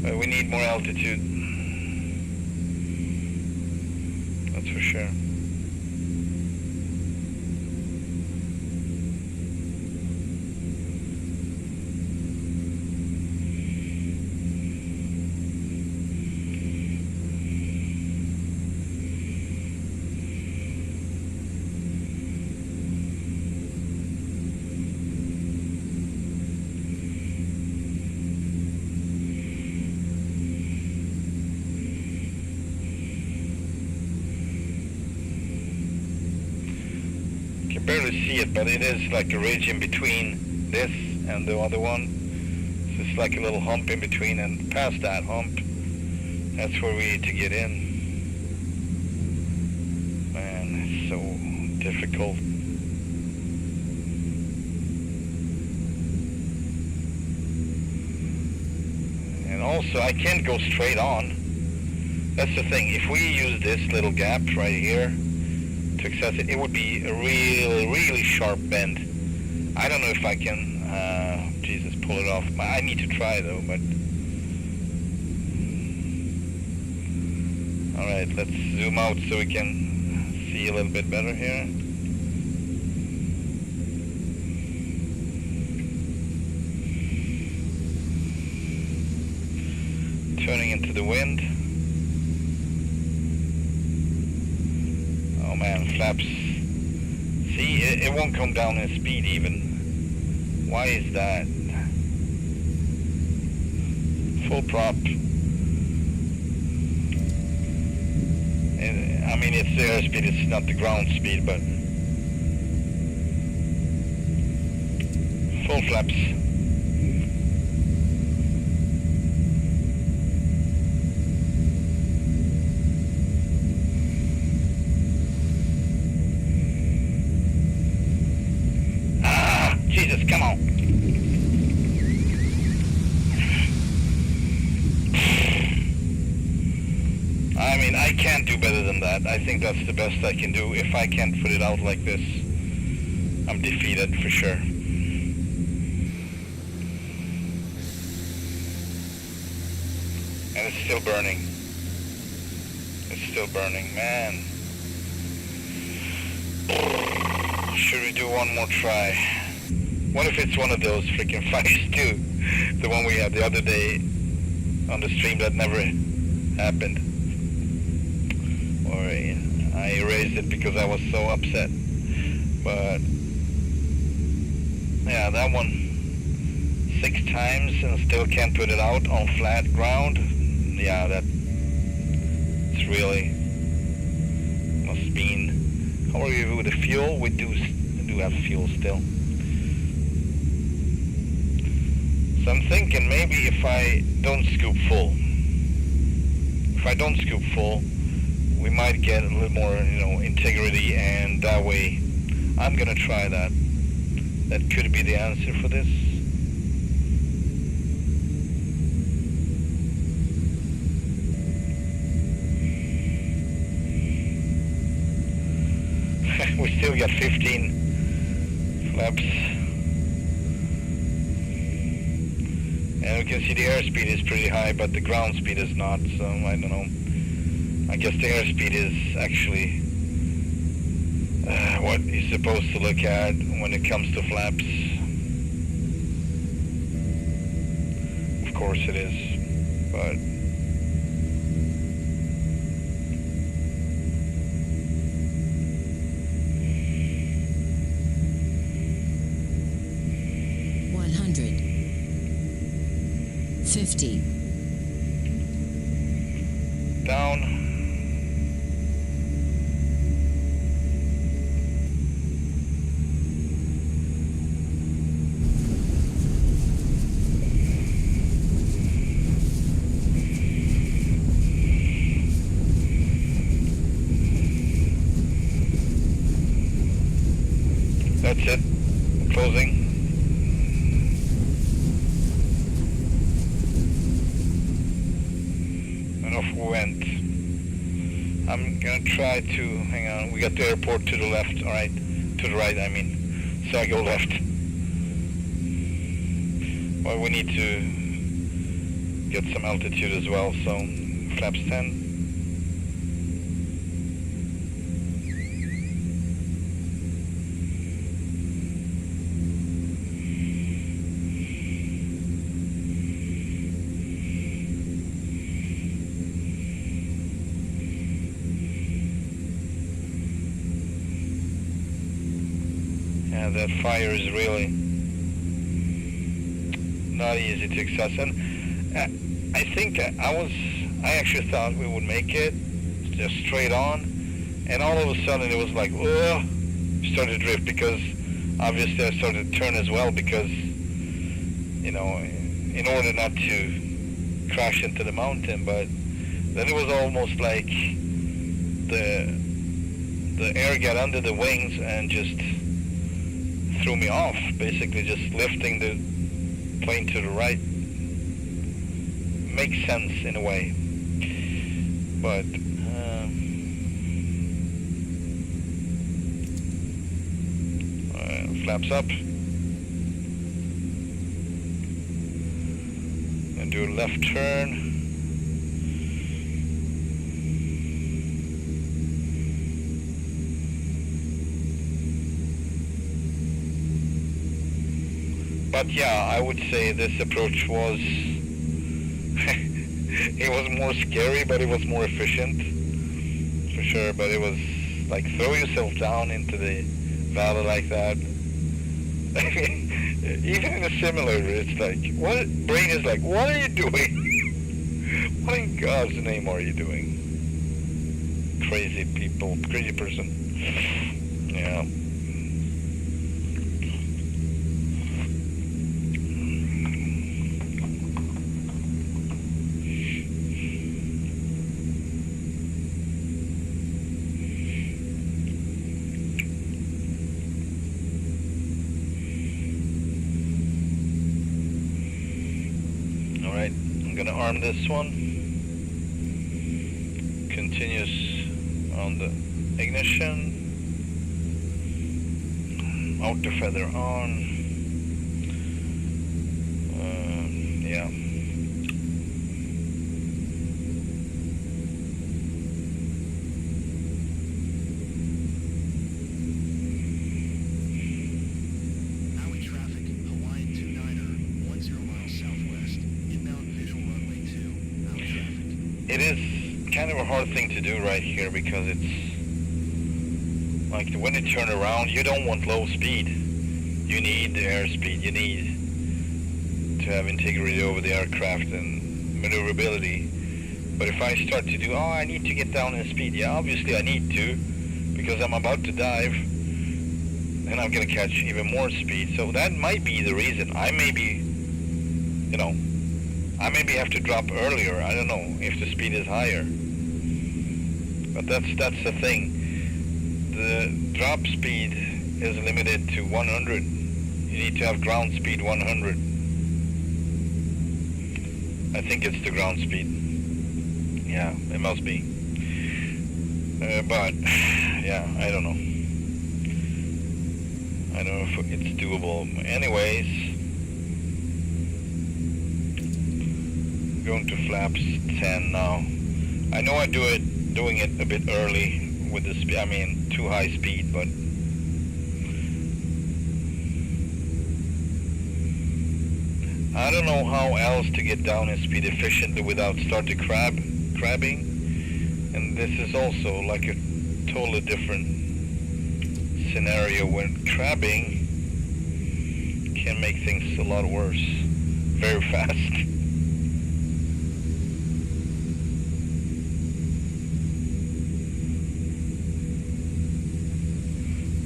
S1: But we need more altitude. That's for sure. Barely see it, but it is like a ridge in between this and the other one. So it's like a little hump in between, and past that hump, that's where we need to get in. Man, it's so difficult. And also, I can't go straight on. That's the thing. If we use this little gap right here to access it, it would be a really sharp bend. I don't know if I can, Jesus, pull it off. I need to try though, but... Alright, let's zoom out so we can see a little bit better here. Turning into the wind. Oh man, flaps. See, it won't come down in speed even. Why is that? Full prop. And, I mean, it's the airspeed, it's not the ground speed, but... Full flaps. Jesus, come on. I mean, I can't do better than that. I think that's the best I can do. If I can't put it out like this, I'm defeated for sure. And it's still burning. It's still burning, man. Should we do one more try? What if it's one of those freaking fires too? The one we had the other day on the stream that never happened. Or I erased it because I was so upset. But yeah, that one 6 times and still can't put it out on flat ground. Yeah, it's really must mean. How are we with the fuel? We do have fuel still. So I'm thinking maybe if I don't scoop full. If I don't scoop full, we might get a little more, integrity, and that way I'm gonna try that. That could be the answer for this. We still got 15 flaps. And we can see the airspeed is pretty high, but the ground speed is not, so I don't know. I guess the airspeed is actually what you're supposed to look at when it comes to flaps. Of course it is, but... Down.
S2: That's it. Closing. And off we went. I'm gonna try to, hang on, we got the airport to the left, alright, to the right I mean, so I go left. Well, we need to get some altitude as well, so flaps 10. Yeah, that fire is really not easy to access, and I think I actually thought we would make it just straight on, and all of a sudden it was like, oh, started to drift, because obviously I started to turn as well, because, you know, in order not to crash into the mountain. But then it was almost like the air got under the wings and just threw me off, basically just lifting the plane to the right. Makes sense in a way, but flaps up and do a left turn. But yeah, I would say this approach was, it was more scary, but it was more efficient, for sure. But it was like, throw yourself down into the valley like that. Even in a simulator, it's like, what, brain is like, what are you doing? What in God's name are you doing? Crazy people, crazy person. Yeah. Alright, I'm gonna arm this one. Continuous on the ignition. Outer feather on. Yeah.
S3: Maui traffic, Hawaiian 29er, 10 miles southwest. Inbound visual runway 2, Maui traffic.
S2: It is kind of a hard thing to do right here, because it's like when you turn around, you don't want low speed. You need the airspeed. You need to have integrity over the aircraft and maneuverability. But if I start to do, I need to get down in speed. Yeah, obviously I need to, because I'm about to dive and I'm going to catch even more speed. So that might be the reason. I maybe, you know, I maybe have to drop earlier. I don't know if the speed is higher. But that's the thing. The drop speed is limited to 100. You need to have ground speed 100. I think it's the ground speed. Yeah, it must be. But yeah, I don't know. I don't know if it's doable. Anyways, going to flaps 10 now. I know doing it a bit early with the speed. I mean, too high speed, but I don't know how else to get down in speed efficiently without starting crabbing. And this is also like a totally different scenario when crabbing can make things a lot worse very fast.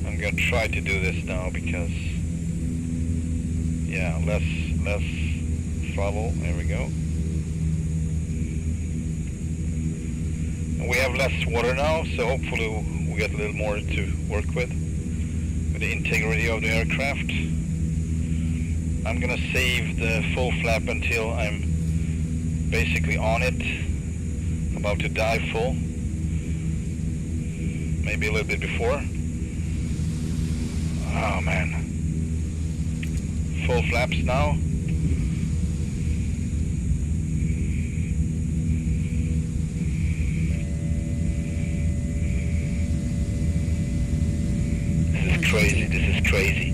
S2: I'm gonna try to do this now because, yeah, less throttle. There we go. And we have less water now, so hopefully we get a little more to work with. with the integrity of the aircraft. I'm gonna save the full flap until I'm basically on it, about to dive full, maybe a little bit before. Oh man, full flaps now. This is crazy.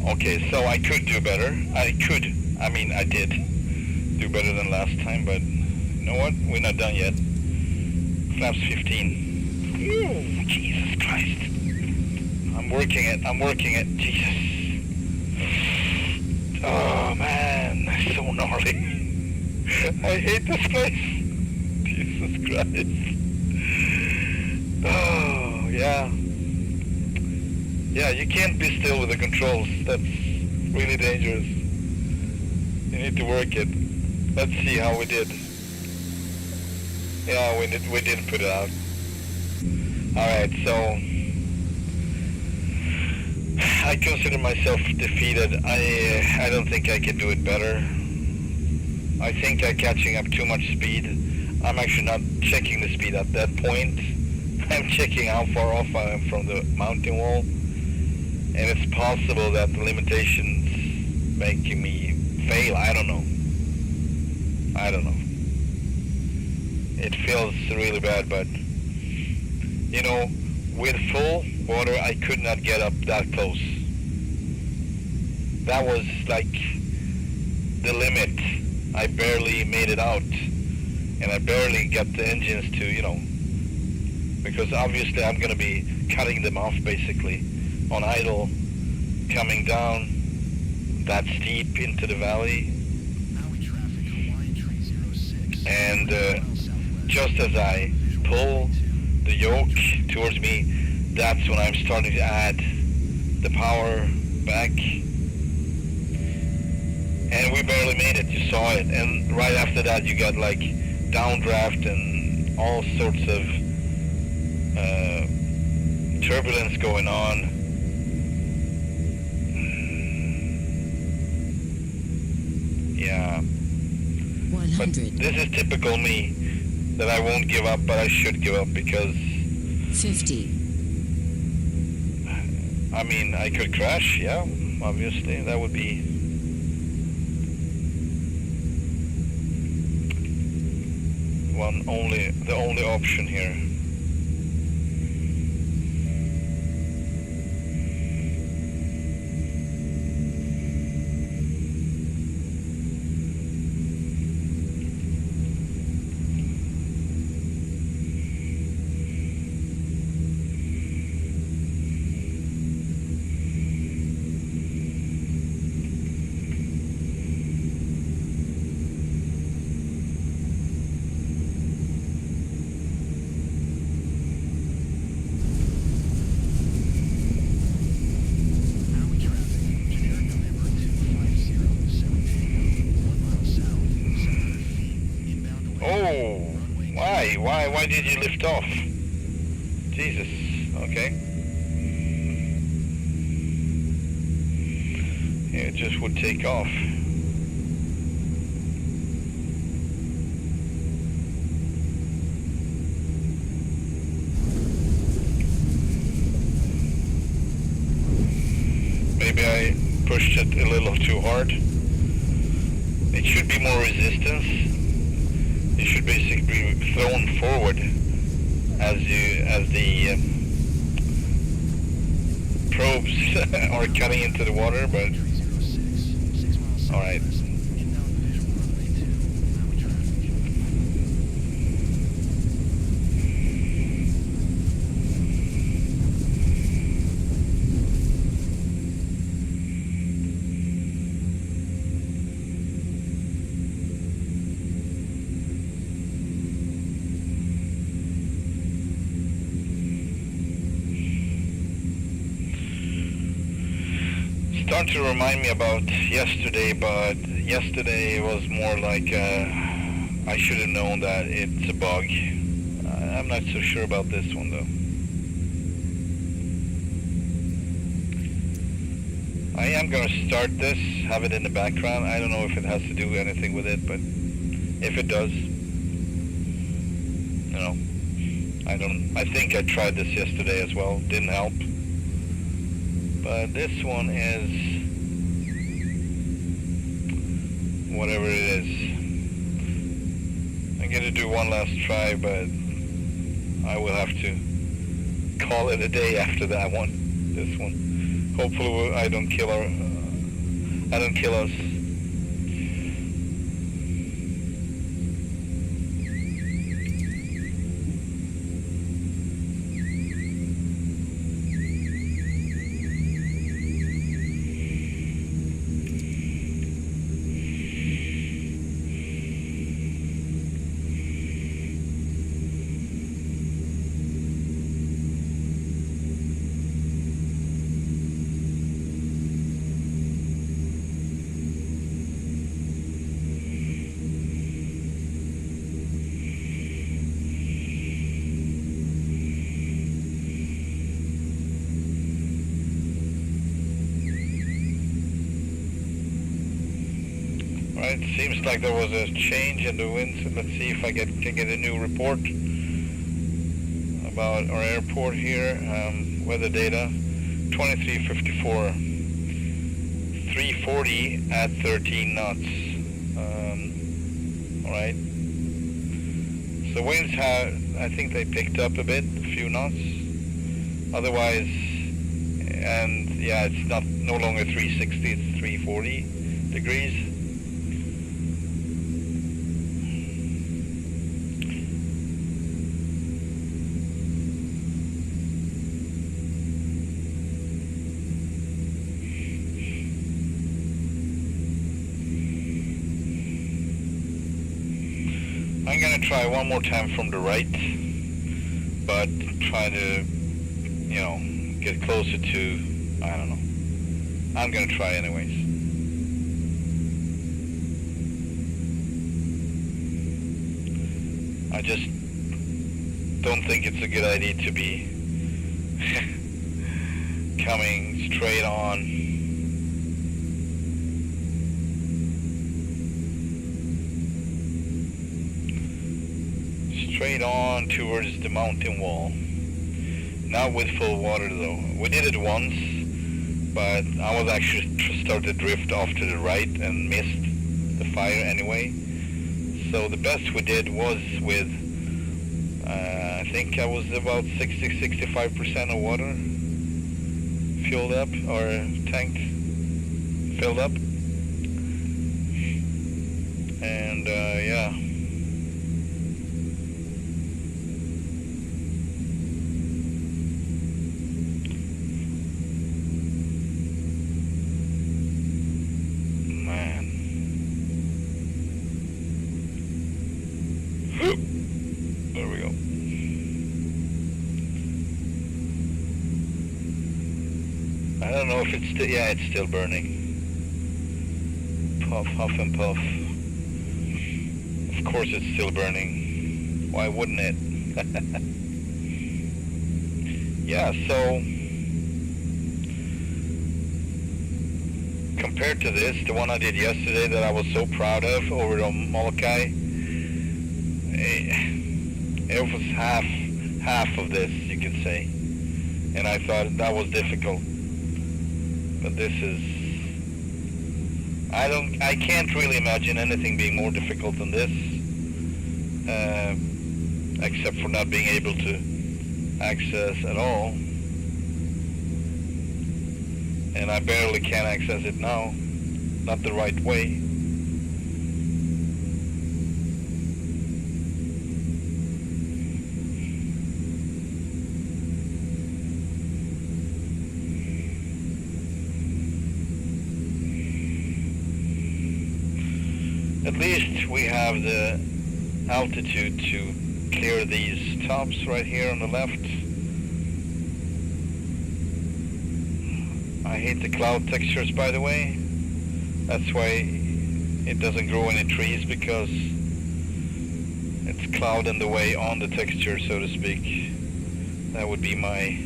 S2: Okay, so I could do better. I did do better than last time, but you know what? We're not done yet. Flaps 15. Ooh, Jesus Christ. I'm working it, Jesus. Oh man, it's so gnarly. I hate this place. Jesus Christ. Oh, yeah. Yeah, you can't be still with the controls. That's really dangerous. You need to work it. Let's see how we did. Yeah, we didn't put it out. Alright, so I consider myself defeated. I don't think I can do it better. I think I'm catching up too much speed. I'm actually not checking the speed at that point. I'm checking how far off I am from the mountain wall. And it's possible that the limitations making me fail. I don't know. It feels really bad, but you know, with full water, I could not get up that close. That was like the limit. I barely made it out, and I barely got the engines to, you know, because obviously I'm going to be cutting them off basically on idle, coming down that steep into the valley. And just as I pull the yoke towards me, that's when I'm starting to add the power back. And we barely made it, you saw it. And right after that you got like downdraft and all sorts of turbulence going on. Yeah.
S5: 100.
S2: But this is typical me, that I won't give up, but I should give up because
S5: 50.
S2: I mean, I could crash, yeah, obviously. That would be the only option here. Why did you lift off? Jesus, okay. It just would take off. Maybe I pushed it a little too hard. It should be more resistance. You should basically be thrown forward as the probes are cutting into the water, but all right. starting to remind me about yesterday, but yesterday was more like I should have known that it's a bug. I'm not so sure about this one though. I am going to start this, have it in the background. I don't know if it has to do anything with it, but if it does, you know, I think I tried this yesterday as well, didn't help. But this one is whatever it is. I'm going to do one last try, but I will have to call it a day after that one, this one. Hopefully I don't kill us. Right, seems like there was a change in the winds. Let's see if I can get a new report about our airport here. Weather data, 2354, 340 at 13 knots. Alright. So winds have, I think they picked up a bit, a few knots. Otherwise, and yeah, it's no longer 360, it's 340 degrees. I'm going to try one more time from the right, but try to, you know, get closer to, I don't know. I'm going to try anyways. I just don't think it's a good idea to be coming straight on. Straight on towards the mountain wall. Not with full water though. We did it once, but I was actually started to drift off to the right and missed the fire anyway. So the best we did was with, I think I was about 60-65% of water filled up or tanked, filled up. And yeah. There we go. I don't know if it's still, yeah, it's still burning. Puff, huff and puff. Of course it's still burning. Why wouldn't it? Yeah, so compared to this, the one I did yesterday that I was so proud of over on Molokai, it was half of this, you can say, and I thought that was difficult. But this is, I can't really imagine anything being more difficult than this, except for not being able to access at all. And I barely can access it now, not the right way. At least we have the altitude to clear these tops right here on the left. I hate the cloud textures, by the way. That's why it doesn't grow any trees, because it's cloud in the way on the texture, so to speak. That would be my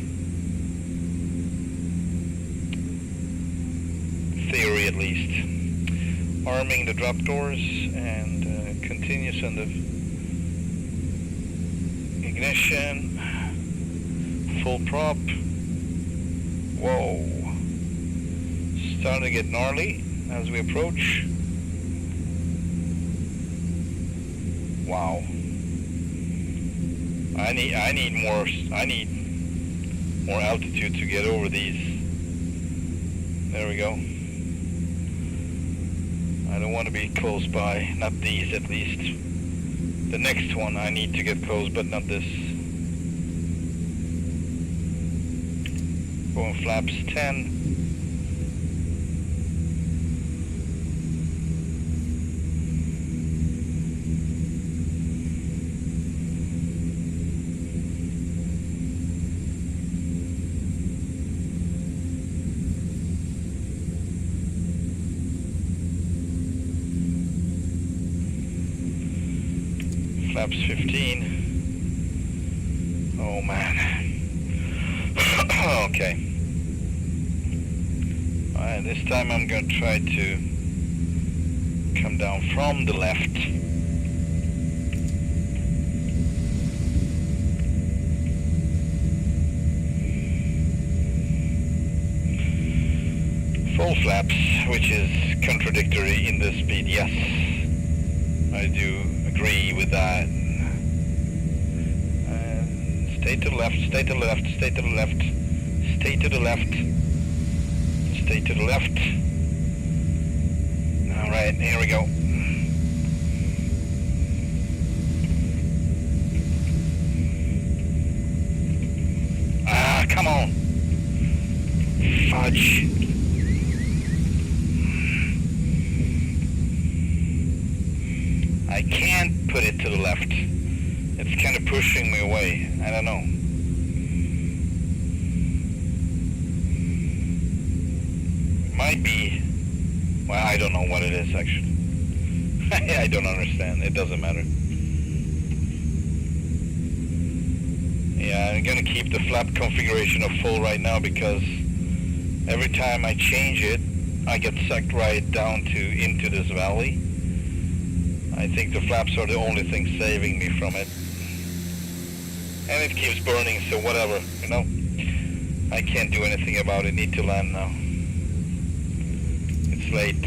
S2: theory, at least. Arming the drop doors and continues on the ignition. Full prop. Whoa. Starting to get gnarly as we approach. Wow. I need more altitude to get over these. There we go. I don't want to be close by, not these at least. The next one I need to get close, but not this. Going flaps 10. Flaps 15. Oh man. Okay. Alright, this time I'm going to try to come down from the left. Full flaps, which is contradictory in this speed, yes. I do agree with that. And stay to the left, stay to the left, stay to the left, stay to the left, stay to the left. Alright, here we go. Ah, come on. Fudge. I can't put it to the left. It's kind of pushing me away. I don't know. It might be... Well, I don't know what it is, actually. I don't understand. It doesn't matter. Yeah, I'm going to keep the flap configuration of full right now, because every time I change it, I get sucked right down into this valley. I think the flaps are the only thing saving me from it. And it keeps burning, so whatever, you know. I can't do anything about it. Need to land now. It's late.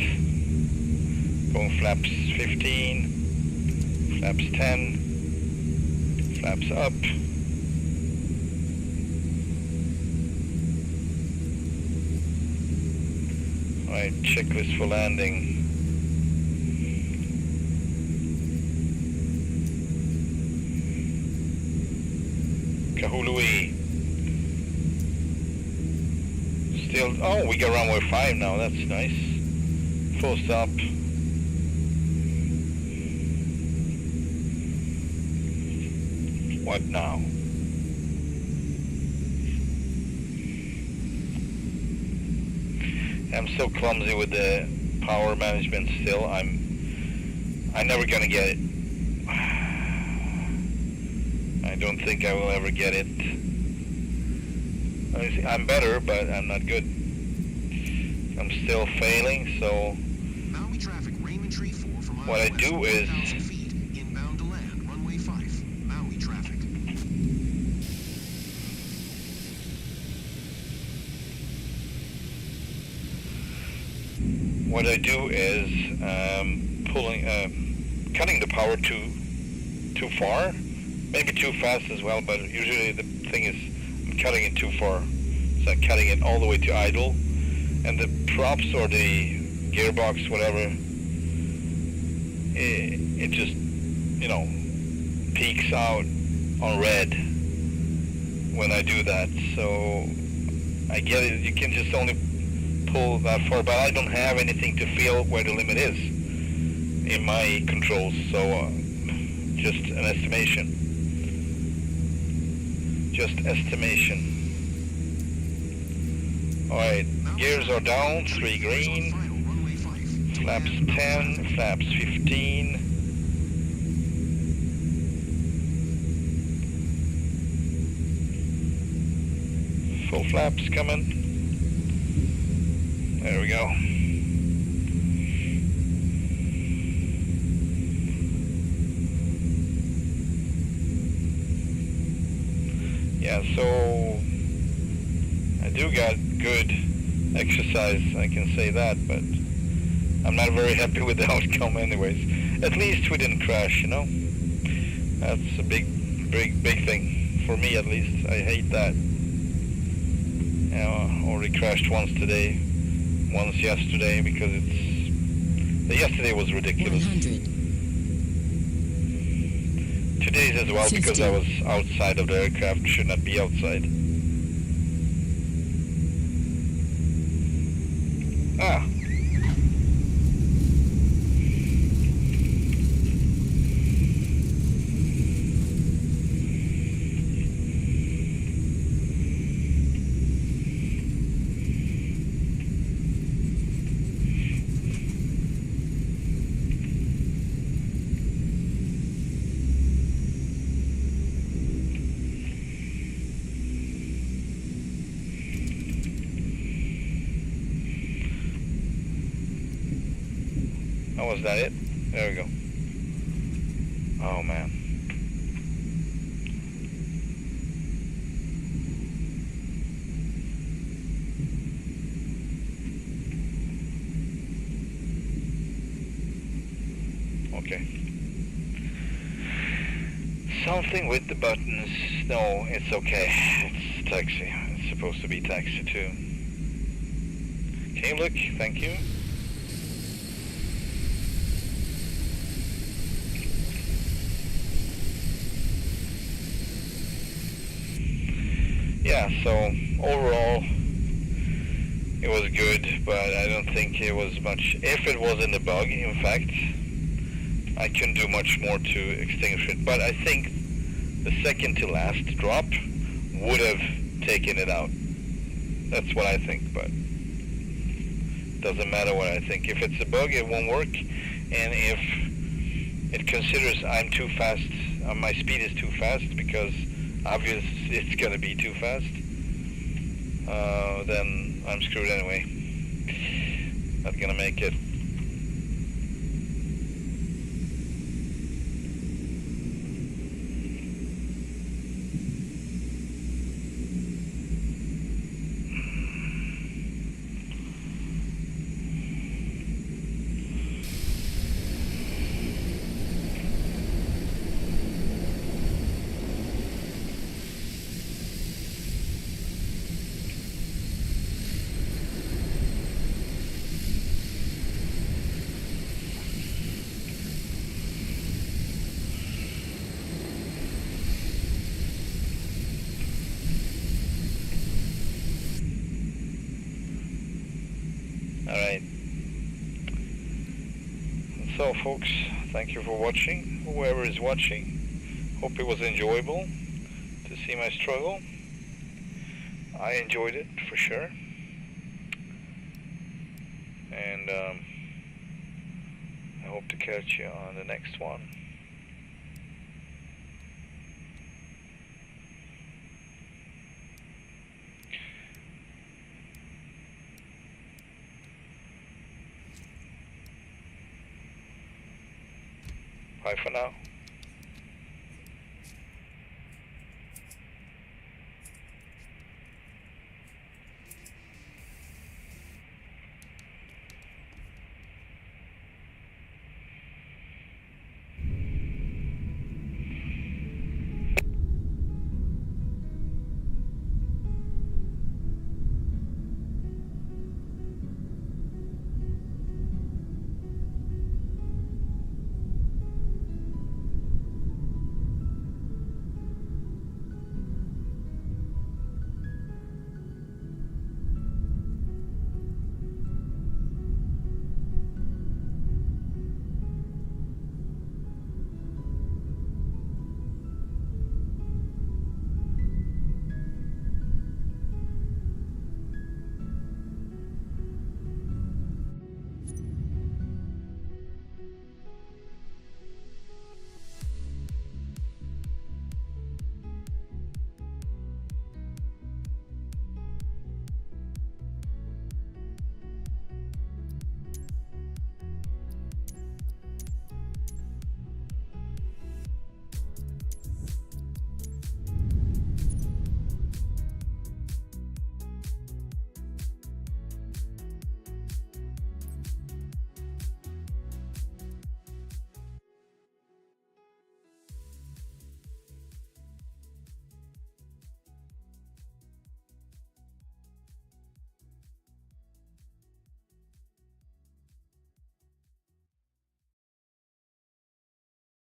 S2: Going flaps 15, flaps 10, flaps up. Alright, checklist for landing. Kahului. Still, oh, we got runway 5 now, that's nice. Full stop. What now? I'm so clumsy with the power management still. I'm never gonna get it. I don't think I will ever get it. I'm better, but I'm not good. I'm still failing, so
S3: Maui traffic, Raymond Tree 4 from
S2: what I do is
S3: 1,000 feet, inbound to land, runway 5, Maui traffic.
S2: what I do is cutting the power too far, maybe too fast as well, but usually the thing is I'm cutting it too far. So I'm cutting it all the way to idle, and the props or the gearbox, whatever, it just, you know, peaks out on red when I do that. So I get it, you can just only pull that far, but I don't have anything to feel where the limit is in my controls, so just an estimation. Just estimation. Alright, Gears are down, 3 green.
S3: Final runway 5.
S2: Flaps 10, flaps 15. Full flaps coming. There we go. Yeah, so I do got good exercise, I can say that, but I'm not very happy with the outcome anyways. At least we didn't crash, you know? That's a big thing, for me at least. I hate that. You know, I already crashed once today, once yesterday, because the yesterday was ridiculous.
S5: 100.
S2: Today's as well, because I was outside of the aircraft, should not be outside. Ah. Oh, was that it? There we go. Oh, man. Okay. Something with the buttons. No, it's okay. It's taxi. It's supposed to be taxi too. Can you look? Thank you. Yeah, so overall it was good, but I don't think it was much. If it wasn't a bug, in fact, I couldn't do much more to extinguish it. But I think the second to last drop would have taken it out. That's what I think, but it doesn't matter what I think. If it's a bug, it won't work, and if it considers I'm too fast, my speed is too fast, because obviously it's going to be too fast, then I'm screwed anyway. Not going to make it. Alright. So folks, thank you for watching. Whoever is watching, hope it was enjoyable to see my struggle. I enjoyed it for sure. And I hope to catch you on the next one. Bye for now.